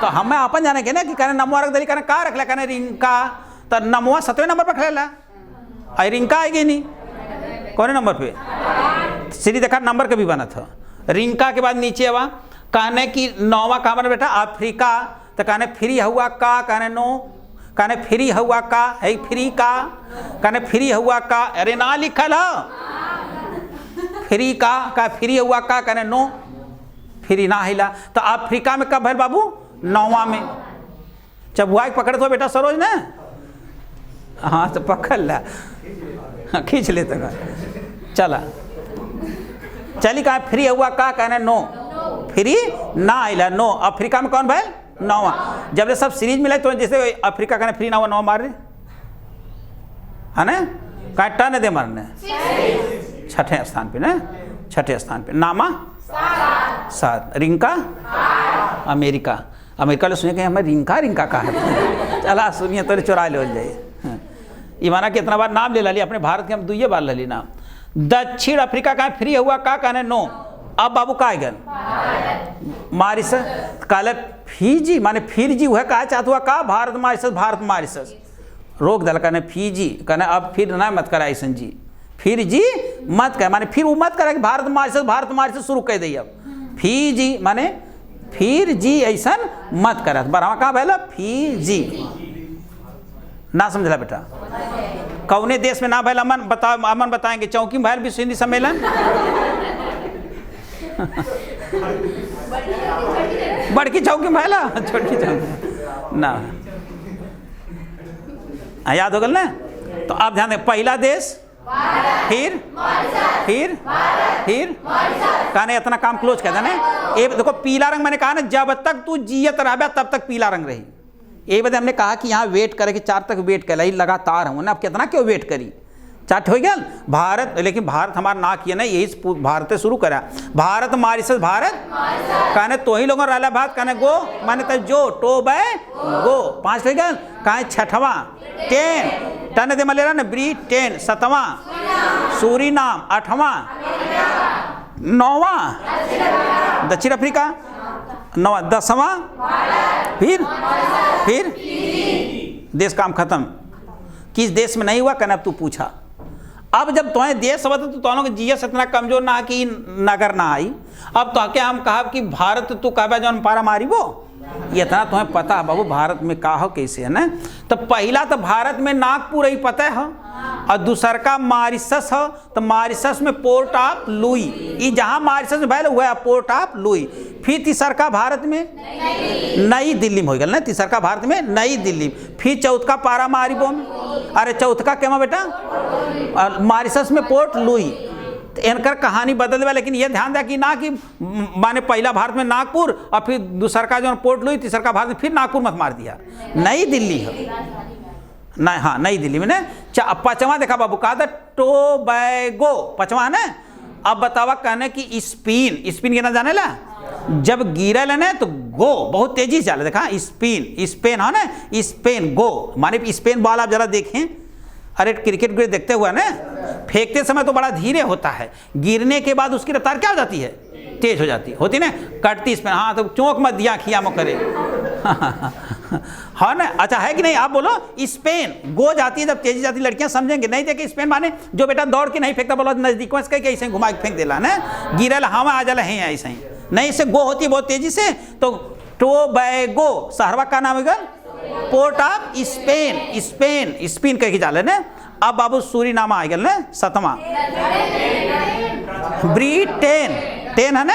तो हमें अपन जाने के ना कि कहने नमवा रख दे, कहने का रख ले, कहने रिंका। तो नमवा 7वें नंबर पर रख ले, रिंका आएगी नहीं। कौन नंबर पे? सीधी देखा नंबर का भी बना था, रिंका के बाद नीचे आवा, कहने की नौवा कहाँ बना बेटा अफ्रीका, तो कहने फ्री हुआ का, कहने नो, कहने फ्री हुआ का है फ्री का, कहने फ्री हुआ का, अरे ना लिखल है फ्री का फ्री हुआ का, कहने नो फ्री ना हिला। तो अफ्रीका में कब है बाबू? नौवा में। चबुआ पकड़ तो बेटा सरोज ने, हाँ तो पकड़ ला, खींच ले तक चला चली। कहा फ्री हुआ का, कहने नो फ्री ना आइला नो। अफ्रीका में कौन भाई? नौवा। जब ये सब सीरीज मिले तो जैसे अफ्रीका कहने फ्री ना हुआ, नौ मार रहे है ना, कहा टन दे मारने छठे स्थान पे ना, छठे स्थान पे। नामा 7, रिंका अमेरिका, अमेरिका ले सुनिए कि हमें रिंका रिंका का है, चला सुनिए तो चुरा ले जाइए। ईमाना कितना बार नाम ले लिया अपने भारत के, हम 2 बार ले ली नाम। दक्षिण अफ्रीका का फ्री हुआ का, कहने नो। अब बाबू का आएगा मॉरिशस, काले फीजी माने फिरजी हुआ कहा चाहता हुआ का, भारत मॉरिशस, भारत मॉरिशस रोक दल, कहने फीजी, कहने अब फिर ना मत करा ऐसा जी, फिर जी मत कह, माने फिर वो मत करा कि भारत मॉरिशस शुरू कर दी। अब फीजी माने फिर जी ऐसा मत करा, बढ़ावा कहाँ भैया फीजी, ना समझला बेटा? कौने देश में ना भैल? अमन बताओ, अमन बताएंगे। चौकी में भैल विश्व हिंदी सम्मेलन, बड़की चौकी में भैला, छोटकी चौकी ना, याद हो गल ना? तो आप ध्यान दें, पहला देश, फिर कहने इतना काम क्लोज कर देने। ये देखो पीला रंग मैंने कहा ना, जब तक तू जियत रह तब तक पीला रंग रही। ये बता हमने कहा कि यहाँ वेट करे कि 4 तक वेट कर लगातार हूँ ना, अब कितना क्यों वेट करी, 4 हो गया भारत। लेकिन भारत हमारा ना किया ना, यही भारत से शुरू करा, भारत मॉरिशस, भारत कहने तो ही लोगों रहा बात, कहने गो माने तो जो टो बै गो 5 हो गया, कहा 6वां 10 टन दे मलेरा ना, ब्रिटेन 7वां, सूरीनाम 8वां, 9वां दक्षिण अफ्रीका, 9वां 10वां, फिर देश काम खत्म। किस देश में नहीं हुआ कहना, अब तू पूछा। अब जब तुम्हें देश सब तो दोनों के जीएस इतना कमजोर ना कि नगर ना आई। अब तो क्या हम कहा कि भारत तू कहा जौन पारा मारी वो, ये इतना तुम्हें पता है बाबू भारत में का हो कैसे है ना। तो पहला तो भारत में नागपुर ही पता है, और दूसर का मॉरिशस है। तो मॉरिशस में पोर्ट ऑफ लुई, ये जहाँ मॉरिशस में भैल हुआ है पोर्ट ऑफ लुई। फिर तीसर का भारत में नई दिल्ली में हो गया ना, तीसर का भारत में नई दिल्ली। फिर चौथ का पारा मारिबो में, अरे चौथ का क्या बेटा मॉरिशस में पोर्ट लुई। इनकर कहानी बदल दे, लेकिन ये ध्यान दिया कि ना कि माने पहला भारत में नागपुर और फिर दूसर का जो पोर्ट लुई, तीसर का भारत में फिर नागपुर मत मार दिया, नई दिल्ली है ना। हाँ नई दिल्ली में ना। 5वां देखा बाबू का टोबैगो 5वां ना। अब बतावा कहने की स्पेन के ना जाने ला, जब गिरल है ना तो गो बहुत तेजी से चले, देखा स्पेन है ना, स्पेन गो माने स्पेन बॉल आप जरा देखें। अरे क्रिकेट देखते हुए ना, फेंकते समय तो बड़ा धीरे होता है, गिरने के बाद उसकी रफ्तार क्या हो जाती है, तेज हो जाती होती ना, कटती स्पेन। हाँ तो चौंक मत दिया खिया मो करे हाँ ना, अच्छा है कि नहीं आप बोलो। स्पेन गो जाती है जब तेजी जाती, लड़कियां समझेंगे नहीं देखे स्पेन माने जो बेटा दौड़ के नहीं फेंकता, बोलो नजदीक में से ऐसे घुमा के फेंक देला ना, गिरल हवा आ जाला है ऐसे ही नहीं, इससे गो होती है बहुत तेजी से। तो टोबैगो शहरवा का नाम है पोर्ट ऑफ स्पेन कह के जाले ने। अब बाबू सूरीनाम आ गया ना 7वां, ब्रिटेन 10 है ना,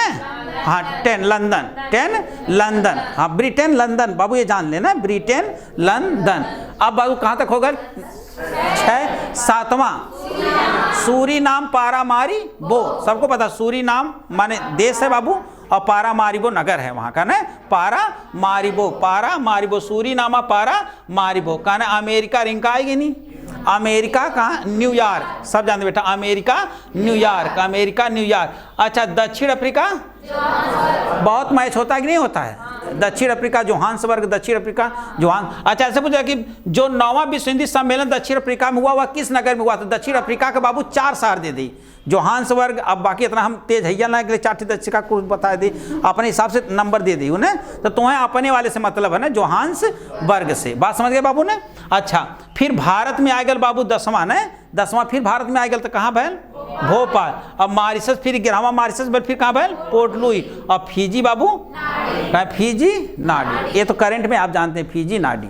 हाँ 10 लंदन, हाँ ब्रिटेन लंदन बाबू ये जान लेना, ब्रिटेन लंदन। अब बाबू कहाँ तक होगा 6 7वां सूरीनाम पारामारी बो, सबको पता सूरीनाम माने देश है बाबू, और पारा मारिबो नगर है वहाँ का ना, पारा मारिबो सूरीनामा पारा मारिबो का ना। अमेरिका रिंग का आएगी नहीं, अमेरिका कहाँ न्यूयॉर्क, सब जानते बेटा अमेरिका न्यूयॉर्क। अच्छा दक्षिण अफ्रीका बहुत मैच होता है कि नहीं होता है, दक्षिण अफ्रीका जोहान्सबर्ग, दक्षिण अफ्रीका जोहान। अच्छा ऐसे पूछा कि जो 9वां विश्व हिंदी सम्मेलन दक्षिण अफ्रीका में हुआ वह किस नगर में हुआ? तो दक्षिण अफ्रीका के बाबू 4 शहर दे दी, जोहान्सबर्ग। अब बाकी इतना हम तेज हैया ना कि 4 दक्षिण का कुछ बता दी, अपने हिसाब से नंबर दे दी उन्हें, तो तुम्हें अपने वाले से मतलब है ना, जोहान्सबर्ग से। बात समझ गए बाबू ने। अच्छा फिर भारत में आ गए बाबू 10वां ने 10वां फिर भारत में आ गया तो कहाँ भैल? भोपाल। अब मॉरिशस फिर 11वां मॉरिशस भैल फिर कहाँ भैल? Port Louis. अब फिजी बाबू कहाँ? फिजी नाडी। ये तो करंट में आप जानते हैं फिजी नाडी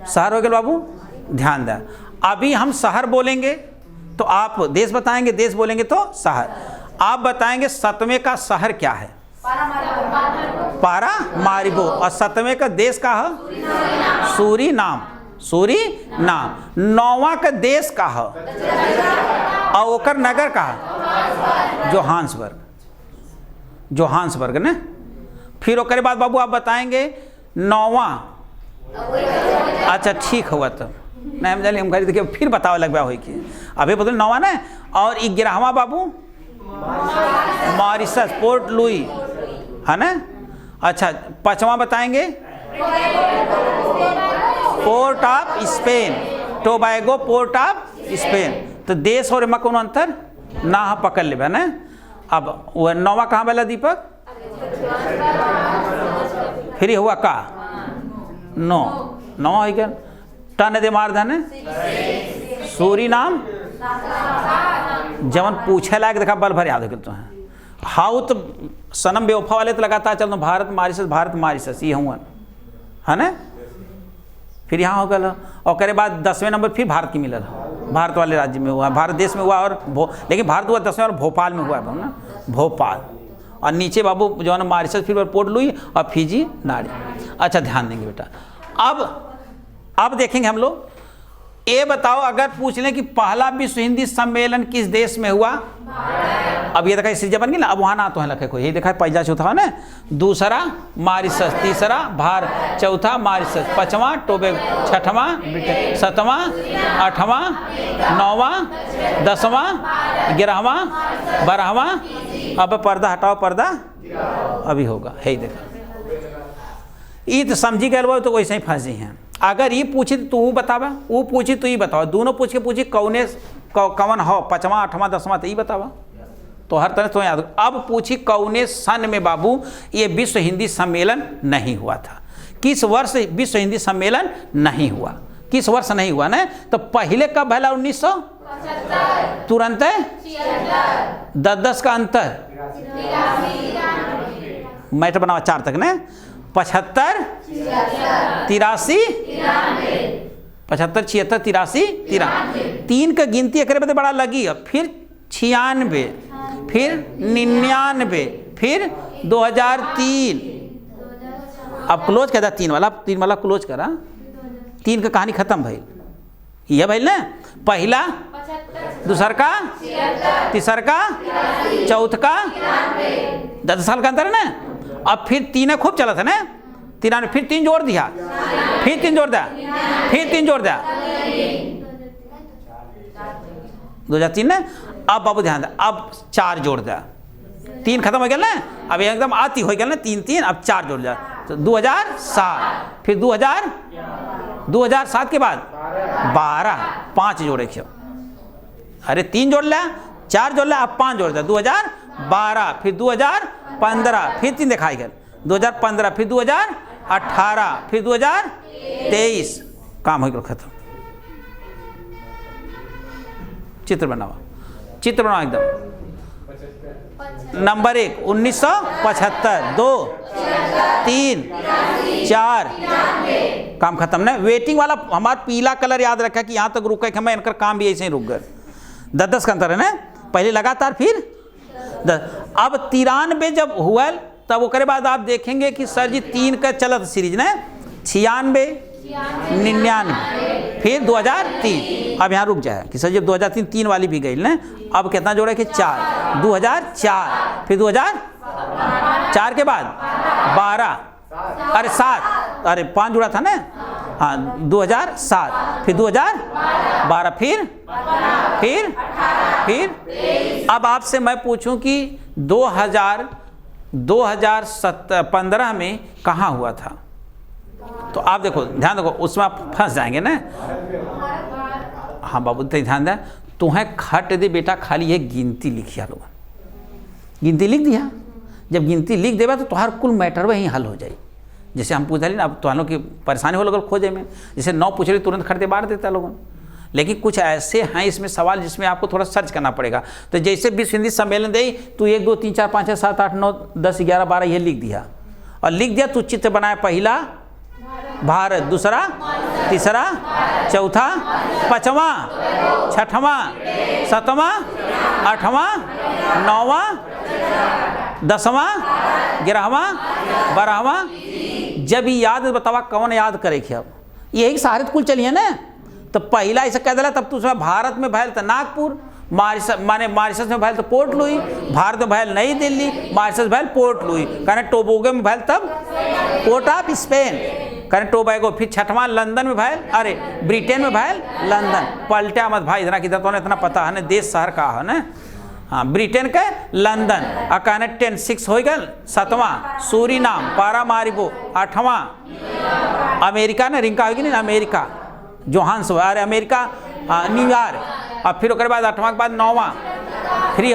शहर हो गया बाबू, ध्यान दें। अभी हम शहर बोलेंगे तो आप देश बताएंगे, देश बोलेंगे तो शहर। आप बताएंगे 7वें का शहर क्या है? पारामारिबो। और 7वें का देश का है? सूरीनाम। सूरीनाम। 9वां का देश का है और ओकर नगर का है? जोहान्सबर्ग। जोहान्सबर्ग ने। फिर ओकर बाद बाबू आप बताएंगे 9वां। अच्छा ठीक हुआ तब नहीं हम जानिए, हम कह देखिए फिर बताओ लगवा हो कि अभी बोले 9वां ना। और 11वां बाबू मॉरिशस पोर्ट लुई है ना। अच्छा 5वां बताएंगे port of Spain, Tobago port of Spain. तो देश और में कोनो अंतर ना पकड़ ले ना। अब वह 9वां कहाँ वाला दीपक? फिर हुआ का 9 हो गया। टन दे मार धन सूरीनाम। जवन पूछे लायक देखा बल भर याद हो गया तो है। हाउ तो सनम बेवफा वाले तो लगातार चल भारत मॉरिशस भारत मॉरिशस ये हुआ है ना। फिर यहाँ हो गया और करे बाद 10वें नंबर फिर भारत की मिलल, भारत वाले राज्य में हुआ, भारत देश में हुआ। और लेकिन भारत हुआ 10वें और भोपाल में हुआ है ना, भोपाल। और नीचे बाबू जो है मॉरिशस फिर पोर्ट लुई और फिजी नाडी। अच्छा ध्यान देंगे बेटा। अब देखेंगे हम लोग। ये बताओ अगर पूछ लें कि पहला विश्व हिंदी सम्मेलन किस देश में हुआ? अब ये देखा सीरीज बन गई ना। अब वहाँ ना तो है लखे कोई, ये देखा पहला चौथा ना, दूसरा मॉरिशस, तीसरा भारत, चौथा मॉरिशस, 5वां टोबैगो, 6वां ब्रिटेन, 7वां 8वां 9वां 10वां 11वां 12वां। अब पर्दा हटाओ, पर्दा अभी होगा है ही देखा। ये तो समझी गए वो तो वैसे ही फंसी हैं। अगर ये पूछी तो वो बतावा, वो पूछी तो ये बताओ, दोनों पूछ के पूछी कौने कौन हो 5वां 8वां 10वां तो ये बतावा। तो हर तरह तो याद। अब पूछी कौने सन में बाबू ये विश्व हिंदी सम्मेलन नहीं हुआ था? किस वर्ष विश्व हिंदी सम्मेलन नहीं हुआ? किस वर्ष नहीं हुआ ना? तो पहले कब भला? 1975 तुरंत 10 का अंतर मैटर बनावा 4 तक ना। 75 83 75 76 83 93 3 का गिनती एक बदे बड़ा लगी है। फिर 96 फिर 99 फिर 2003। अब क्लोज कर दा 3 वाला क्लोज करा। 3 का कहानी खत्म भाई। यह भाई ना पहला, दूसर का, तीसर का, चौथ का 10 साल का अंतर है ना। अब फिर 3 खूब चला था ना 93, फिर 3 जोड़ दिया, फिर 3 जोड़ दिया, फिर 3 जोड़ दिया 2003 ना। अब बाबू ध्यान दे, अब 4 जोड़ दिया, 3 खत्म हो गया ना। अब एकदम आती हो गया ना 3 अब 4 जोड़ दिया तो 2007, फिर 2007 के बाद 12, 5 जोड़े क्यों? अरे 3 जोड़ लिया, 4 जोड़ लिया, अब 5 जोड़ दिया 2012, फिर 2015, फिर 3 दिखाई गया 2015, फिर 2018, फिर 2023। काम हो गया खत्म। चित्र बनाओ, चित्र बनाओ एकदम। नंबर 1 1975, 2 3 4 काम खत्म ना। वेटिंग वाला हमारा पीला कलर याद रखा कि यहाँ तक रुका कि मैं इनका काम भी ऐसे ही रुक गए। 10 का अंतर है ना, पहले लगातार फिर 10। अब 93 जब हुआ तब उसके बाद आप देखेंगे कि सर जी 3 का चलत सीरीज ना 96 99 फिर 2003। अब यहाँ रुक जाए कि सर जब 2003 3 वाली भी गई ना। अब कितना जोड़ा कि 4, 2004, फिर 2004 के बाद 12, अरे 7, अरे 5 जुड़ा था ना। हाँ 2007, फिर 2012, फिर अब आपसे मैं पूछूं कि 2015 में कहाँ हुआ था? तो आप देखो, ध्यान देखो, उसमें आप फंस जाएंगे ना। हाँ बाबू तो ध्यान दे, तुम्हें खट दे बेटा, खाली ये गिनती लिखिया लोग, गिनती लिख दिया। जब गिनती लिख देगा तो तुम्हारा कुल मैटर वही हल हो जाए। जैसे हम पूछ रहे ना, अब तुम्हारों की परेशानी हो लगल खोजे में, जैसे 9 पूछ रही तुरंत खट दे बाढ़ देता लोगों। लेकिन कुछ ऐसे हैं इसमें सवाल जिसमें आपको थोड़ा सर्च करना पड़ेगा। तो जैसे विश्व हिंदी सम्मेलन दे तू 1 2 3 4 5 6 7 8 9 10 11 12 ये लिख दिया, और लिख दिया तू चित्र बनाया, पहला भारत, दूसरा, तीसरा, चौथा, पांचवा, छठवां, सातवां, आठवां, नौवां, 10वां, 11वां, 12वां। जब ये याद बतावा कौन याद करेगी? अब यही सारे कुल चलिए ना। तो पहला ऐसा कह दिला, तब दूसरा भारत में भैल तो नागपुर, मॉरिशस में भैल तो पोर्ट लुई, भारत में भैल नई दिल्ली, मॉरिशस भैल पोर्ट लुई, कहने टोबैगो में भैल तब पोर्ट ऑफ स्पेन, कहने टोबैगो। फिर छठवां लंदन में भैल, अरे ब्रिटेन में भैल लंदन। पलटा मत भाई, इतना किधर तो इतना पता है ना, देश शहर का है ना। हाँ, ब्रिटेन के लंदन, और कहने 10 6 हो गल। 7वां सूरीनाम, पारामारिबो। 8वां अमेरिका ने रिंका होगी नहीं, अमेरिका जोहान्सबर्ग, अरे अमेरिका न्यूयॉर्क। और फिर उसके बाद 8वां के बाद 9वां फ्री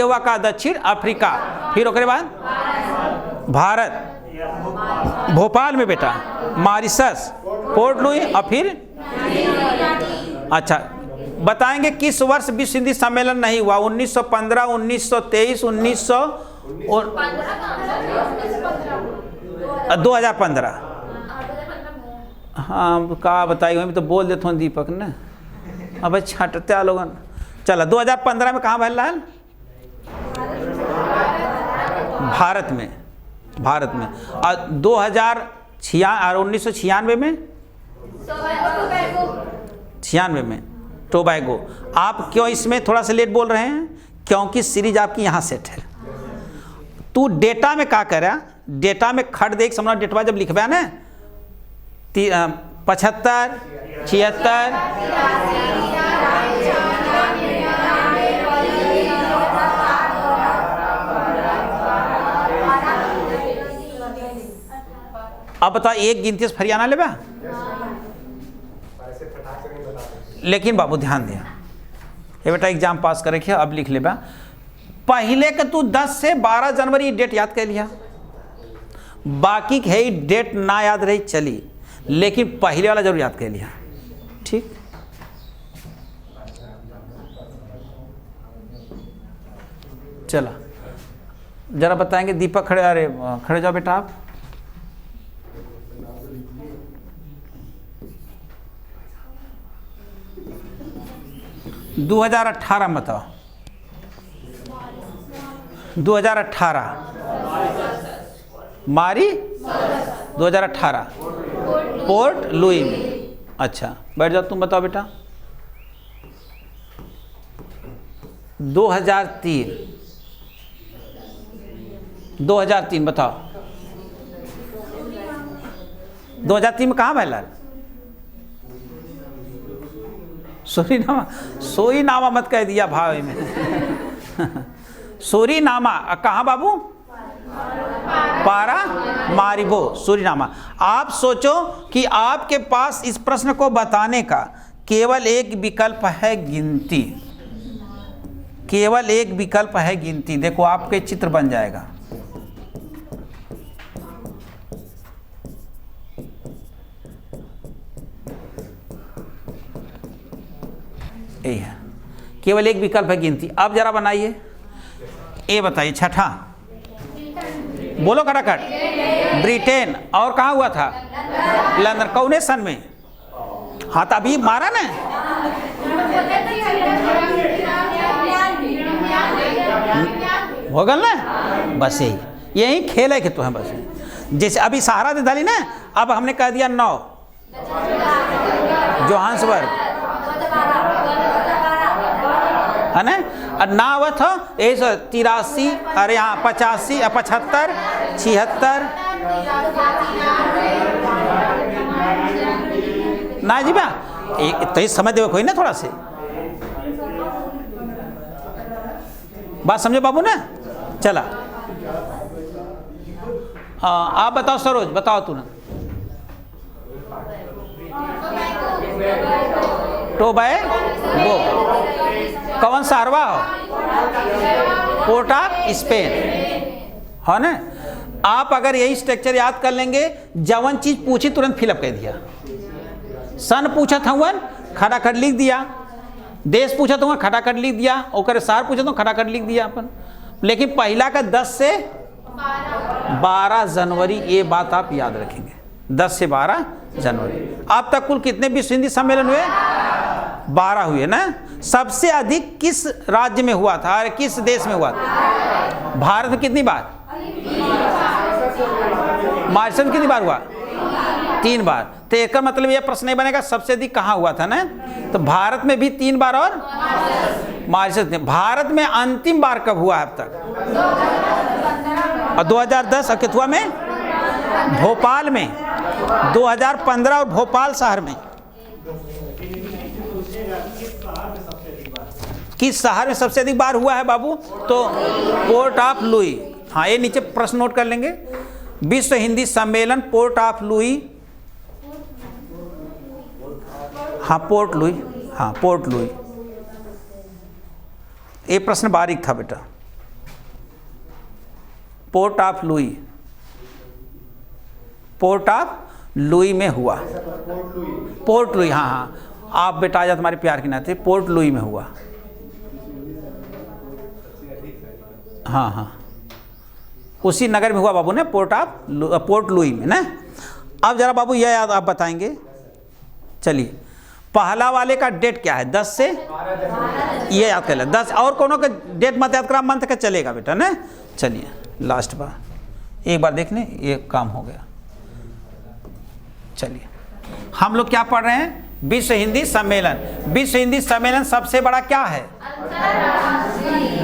हुआ का दक्षिण अफ्रीका। फिर उसके बाद भारत भोपाल में बेटा, मॉरिशस पोर्ट लुई, और फिर अच्छा बताएंगे किस वर्ष विश्व हिंदी सम्मेलन नहीं हुआ? 1915, 1923, 2015। हाँ का बताइए, मैं तो बोल देता हूँ दीपक ने, अब छटते लोगन। चला 2015 में कहाँ भैल? भारत में। और 1996 में 96 में टोबैगो। आप क्यों इसमें थोड़ा सा लेट बोल रहे हैं? क्योंकि सीरीज आपकी यहाँ सेट है। तू डेटा में क्या कर रहा? डेटा में खट देख समझ, डेटवा जब लिखवा ना 75, 76, अब बता एक गिनती से फरियाना लेबा। लेकिन बाबू ध्यान दिया, ये बेटा एग्जाम पास करे के अब लिख लेबा। पहले के तू 10 से 12 जनवरी डेट याद कर लिया, बाकी है डेट ना याद रही चली, लेकिन पहले वाला जरूर याद कर लिया। ठीक, चला जरा बताएंगे। दीपक खड़े, अरे खड़े जाओ बेटा आप। – 2018 बताओ। 2018 मारी 2018 पोर्ट लुई में। अच्छा बैठ जाओ, तुम बताओ बेटा। 2003 बताओ। 2003 में कहाँ भैला? सोरीनामा मत कह दिया भाव में। सोरीनामा कहाँ बाबू? पारामारिबो, सूरीनामा। आप सोचो कि आपके पास इस प्रश्न को बताने का केवल एक विकल्प है गिनती, केवल एक विकल्प है गिनती। देखो आपके चित्र बन जाएगा। यही है, केवल एक विकल्प है गिनती। अब जरा बनाइए, ए बताइए। छठा बोलो खटाखट। ब्रिटेन। और कहाँ हुआ था? लंदन। कौने सन में? हाँ तो अभी मारा ना। हो गल ना, बस यही खेल है कि तो है बस। जैसे अभी सहारा दे डाली ना, अब हमने कह दिया 9 जोहान्सबर्ग है ना, और नावत हो 83, अरे यहाँ 85, 75, 76 ना जी बा। तो इस समय देखो कोई ना, थोड़ा से बात समझो बाबू ना। चला आप बताओ सरोज, बताओ तू ना। टोबैगो कौन सा अरवा हो? पोर्ट ऑफ स्पेन है ना। आप अगर यही स्ट्रक्चर याद कर लेंगे, जवन चीज पूछी तुरंत फिलअप कर दिया। सन पूछा था वन खटाखट लिख दिया। देश पूछा तो खटाखट लिख दिया, ओकर शहर पूछा तो खटाखट लिख दिया अपन। लेकिन पहला का 10 से 12 जनवरी, ये बात आप याद रखेंगे, 10 से 12 जनवरी। अब तक कुल कितने विश्व हिंदी सम्मेलन हुए? 12 हुए ना। सबसे अधिक किस राज्य में हुआ था और किस देश में हुआ था? भारत में कितनी बार? मॉरिशस में कितनी बार हुआ? 3 बार। तो एक मतलब यह प्रश्न नहीं बनेगा सबसे अधिक कहाँ हुआ था ना, तो भारत में भी 3 बार और मॉरिशस में। भारत में अंतिम बार कब हुआ अब तक? और 2010 अकेतुआ में, भोपाल में, 2015 और भोपाल शहर में। किस शहर में सबसे अधिक बार हुआ है बाबू? तो पोर्ट ऑफ लुई। हाँ, ये नीचे प्रश्न नोट कर लेंगे। विश्व हिंदी सम्मेलन पोर्ट ऑफ लुई, हाँ पोर्ट लुई, हाँ पोर्ट लुई। ये प्रश्न बारीक था बेटा। Port of Louis, port of Louis में हुआ। पोर्ट लुई, हाँ हाँ, आप बेटा आज तुम्हारे प्यार के नाते पोर्ट लुई में हुआ। हाँ हाँ, उसी नगर में हुआ बाबू ने, पोर्ट लुई में ना। अब जरा बाबू यह याद आप बताएंगे। चलिए, पहला वाले का डेट क्या है? 10 से, ये याद कर ले 10। और कोनो का डेट मत याद करा, मंथ का चलेगा बेटा ना। चलिए लास्ट बार एक बार देख लें, ये काम हो गया। चलिए, हम लोग क्या पढ़ रहे हैं? विश्व हिंदी सम्मेलन। विश्व हिंदी सम्मेलन सबसे बड़ा क्या है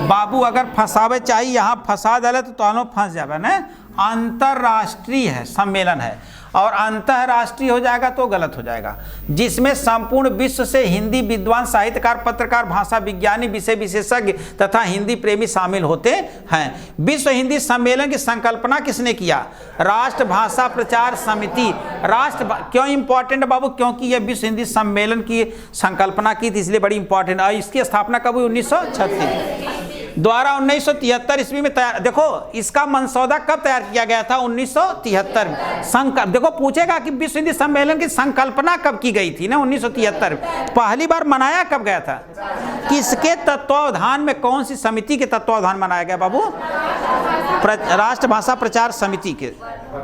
बाबू? अगर फंसावे चाहिए, यहाँ फंसा डाले तो तानो फंस जाएगा ना। अंतरराष्ट्रीय है सम्मेलन है, और अंतरराष्ट्रीय हो जाएगा तो गलत हो जाएगा। जिसमें संपूर्ण विश्व से हिंदी विद्वान, साहित्यकार, पत्रकार, भाषा विज्ञानी, विषय विशेषज्ञ तथा हिंदी प्रेमी शामिल होते हैं। विश्व हिंदी सम्मेलन की संकल्पना किसने किया? राष्ट्र भाषा प्रचार समिति। क्यों इंपॉर्टेंट बाबू? क्योंकि यह विश्व हिंदी सम्मेलन की संकल्पना की थी, इसलिए बड़ी इंपॉर्टेंट है। इसकी स्थापना कब हुई? 1936 द्वारा 1973 ईस्वी में तैयार। देखो, इसका मसौदा कब तैयार किया गया था? 1973 में। देखो पूछेगा कि विश्व हिंदी सम्मेलन की संकल्पना कब की गई थी ना? 1973 में। पहली बार मनाया कब गया था? किसके तत्वावधान में? कौन सी समिति के तत्वावधान मनाया गया बाबू? राष्ट्र भाषा प्रचार समिति के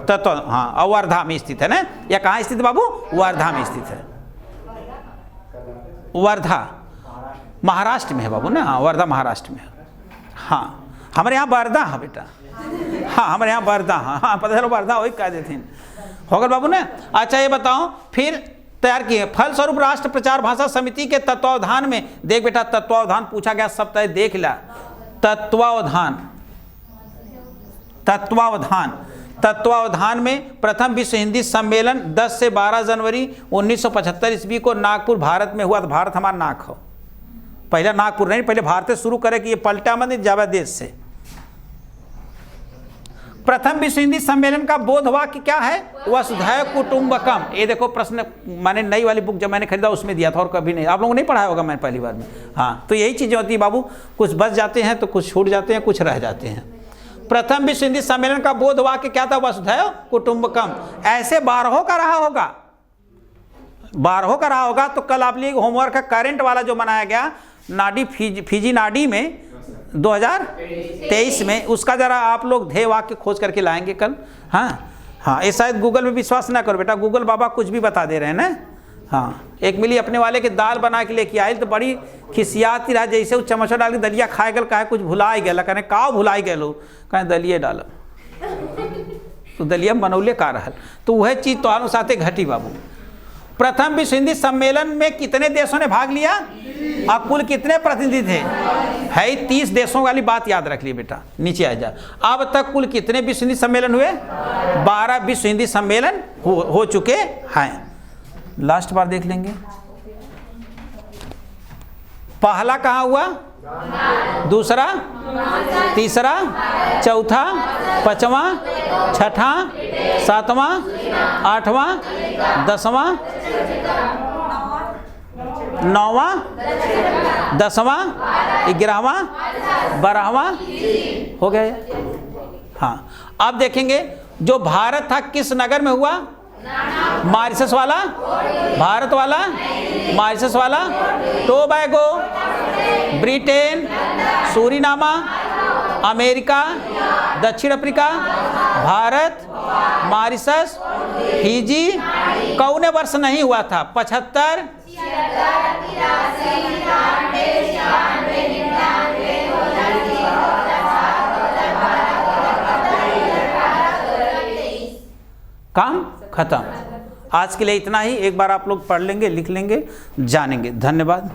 तत्व। हाँ, वर्धा में स्थित है ना। या कहाँ स्थित बाबू? वर्धा में स्थित है। वर्धा महाराष्ट्र में है बाबू ना। हाँ, वर्धा महाराष्ट्र में है। हाँ, हमारे यहाँ वर्धा है बेटा। हाँ, हमारे यहाँ वर्धा। हाँ, पता चलो वर्धा वही कह देते हैं। होगा बाबू ने। अच्छा, ये बताओ फिर तैयार किए। फलस्वरूप राष्ट्र प्रचार भाषा समिति के तत्वावधान में, देख बेटा तत्वावधान पूछा गया, सब तय देख ला। तत्वावधान में प्रथम विश्व हिंदी सम्मेलन 10 से 12 जनवरी 1975 ईस्वी को नागपुर भारत में हुआ। भारत हमारा नाक हो, पहले नागपुर नहीं, पहले भारत से शुरू करे कि ये पलटा मत जावा देश से। प्रथम विश्व हिंदी सम्मेलन का बोध वाक्य क्या है? वसुधैव कुटुंबकम। ये देखो प्रश्न, मैंने नई वाली बुक जब मैंने खरीदा उसमें दिया था, और कभी नहीं। आप लोगों ने नहीं पढ़ाया होगा, मैंने पहली बार में। हाँ, तो यही चीज़ें होती है बाबू, कुछ बच जाते हैं तो कुछ छूट जाते हैं, कुछ रह जाते हैं। प्रथम विश्व हिंदी सम्मेलन का बोध वाक्य क्या था? वसुधैव कुटुंबकम। ऐसे 12 का रहा होगा, 12 का रहा होगा। तो कल आप लोग होमवर्क का करंट वाला जो बनाया गया नाडी, फिजी नाडी में 2023 में, उसका जरा आप लोग ध्येय वाक्य खोज करके लाएंगे कल। हाँ हाँ, ये शायद गूगल में विश्वास ना करो बेटा, गूगल बाबा कुछ भी बता दे रहे हैं ना। हाँ, एक मिली अपने वाले के दाल बना के लेके आए तो बड़ी खिसियाती रहा, जैसे वो चमचा डाल के दलिया खाए गल, कहे कुछ भुलाई गया, कहने का भुलाई गए लो, कहे दलिए डाल तो दलिया बनौले का रहल। तो वह चीज़ तो आनो साथे घटी बाबू। प्रथम विश्व हिंदी सम्मेलन में कितने देशों ने भाग लिया और कुल कितने प्रतिनिधि थे? है 30 देशों वाली बात याद रख ली बेटा, नीचे आ जा। अब तक कुल कितने विश्व हिंदी सम्मेलन हुए? 12 विश्व हिंदी सम्मेलन हो चुके हैं। लास्ट बार देख लेंगे। पहला कहाँ हुआ? दूसरा, तीसरा, चौथा, पांचवा, छठा, सातवां, आठवां, 10वां, 9वां, 10वां, 11वां, 12वां हो गए। हाँ, अब देखेंगे जो भारत था किस नगर में हुआ? मॉरिशस वाला, भारत वाला, मॉरिशस वाला, टोबैगो, ब्रिटेन, सूरीनामा, अमेरिका, दक्षिण अफ्रीका, भारत, मॉरिशस, फिजी। कौने वर्ष नहीं हुआ था? 75, 83, काम खत्म। आज के लिए इतना ही। एक बार आप लोग पढ़ लेंगे, लिख लेंगे, जानेंगे। धन्यवाद।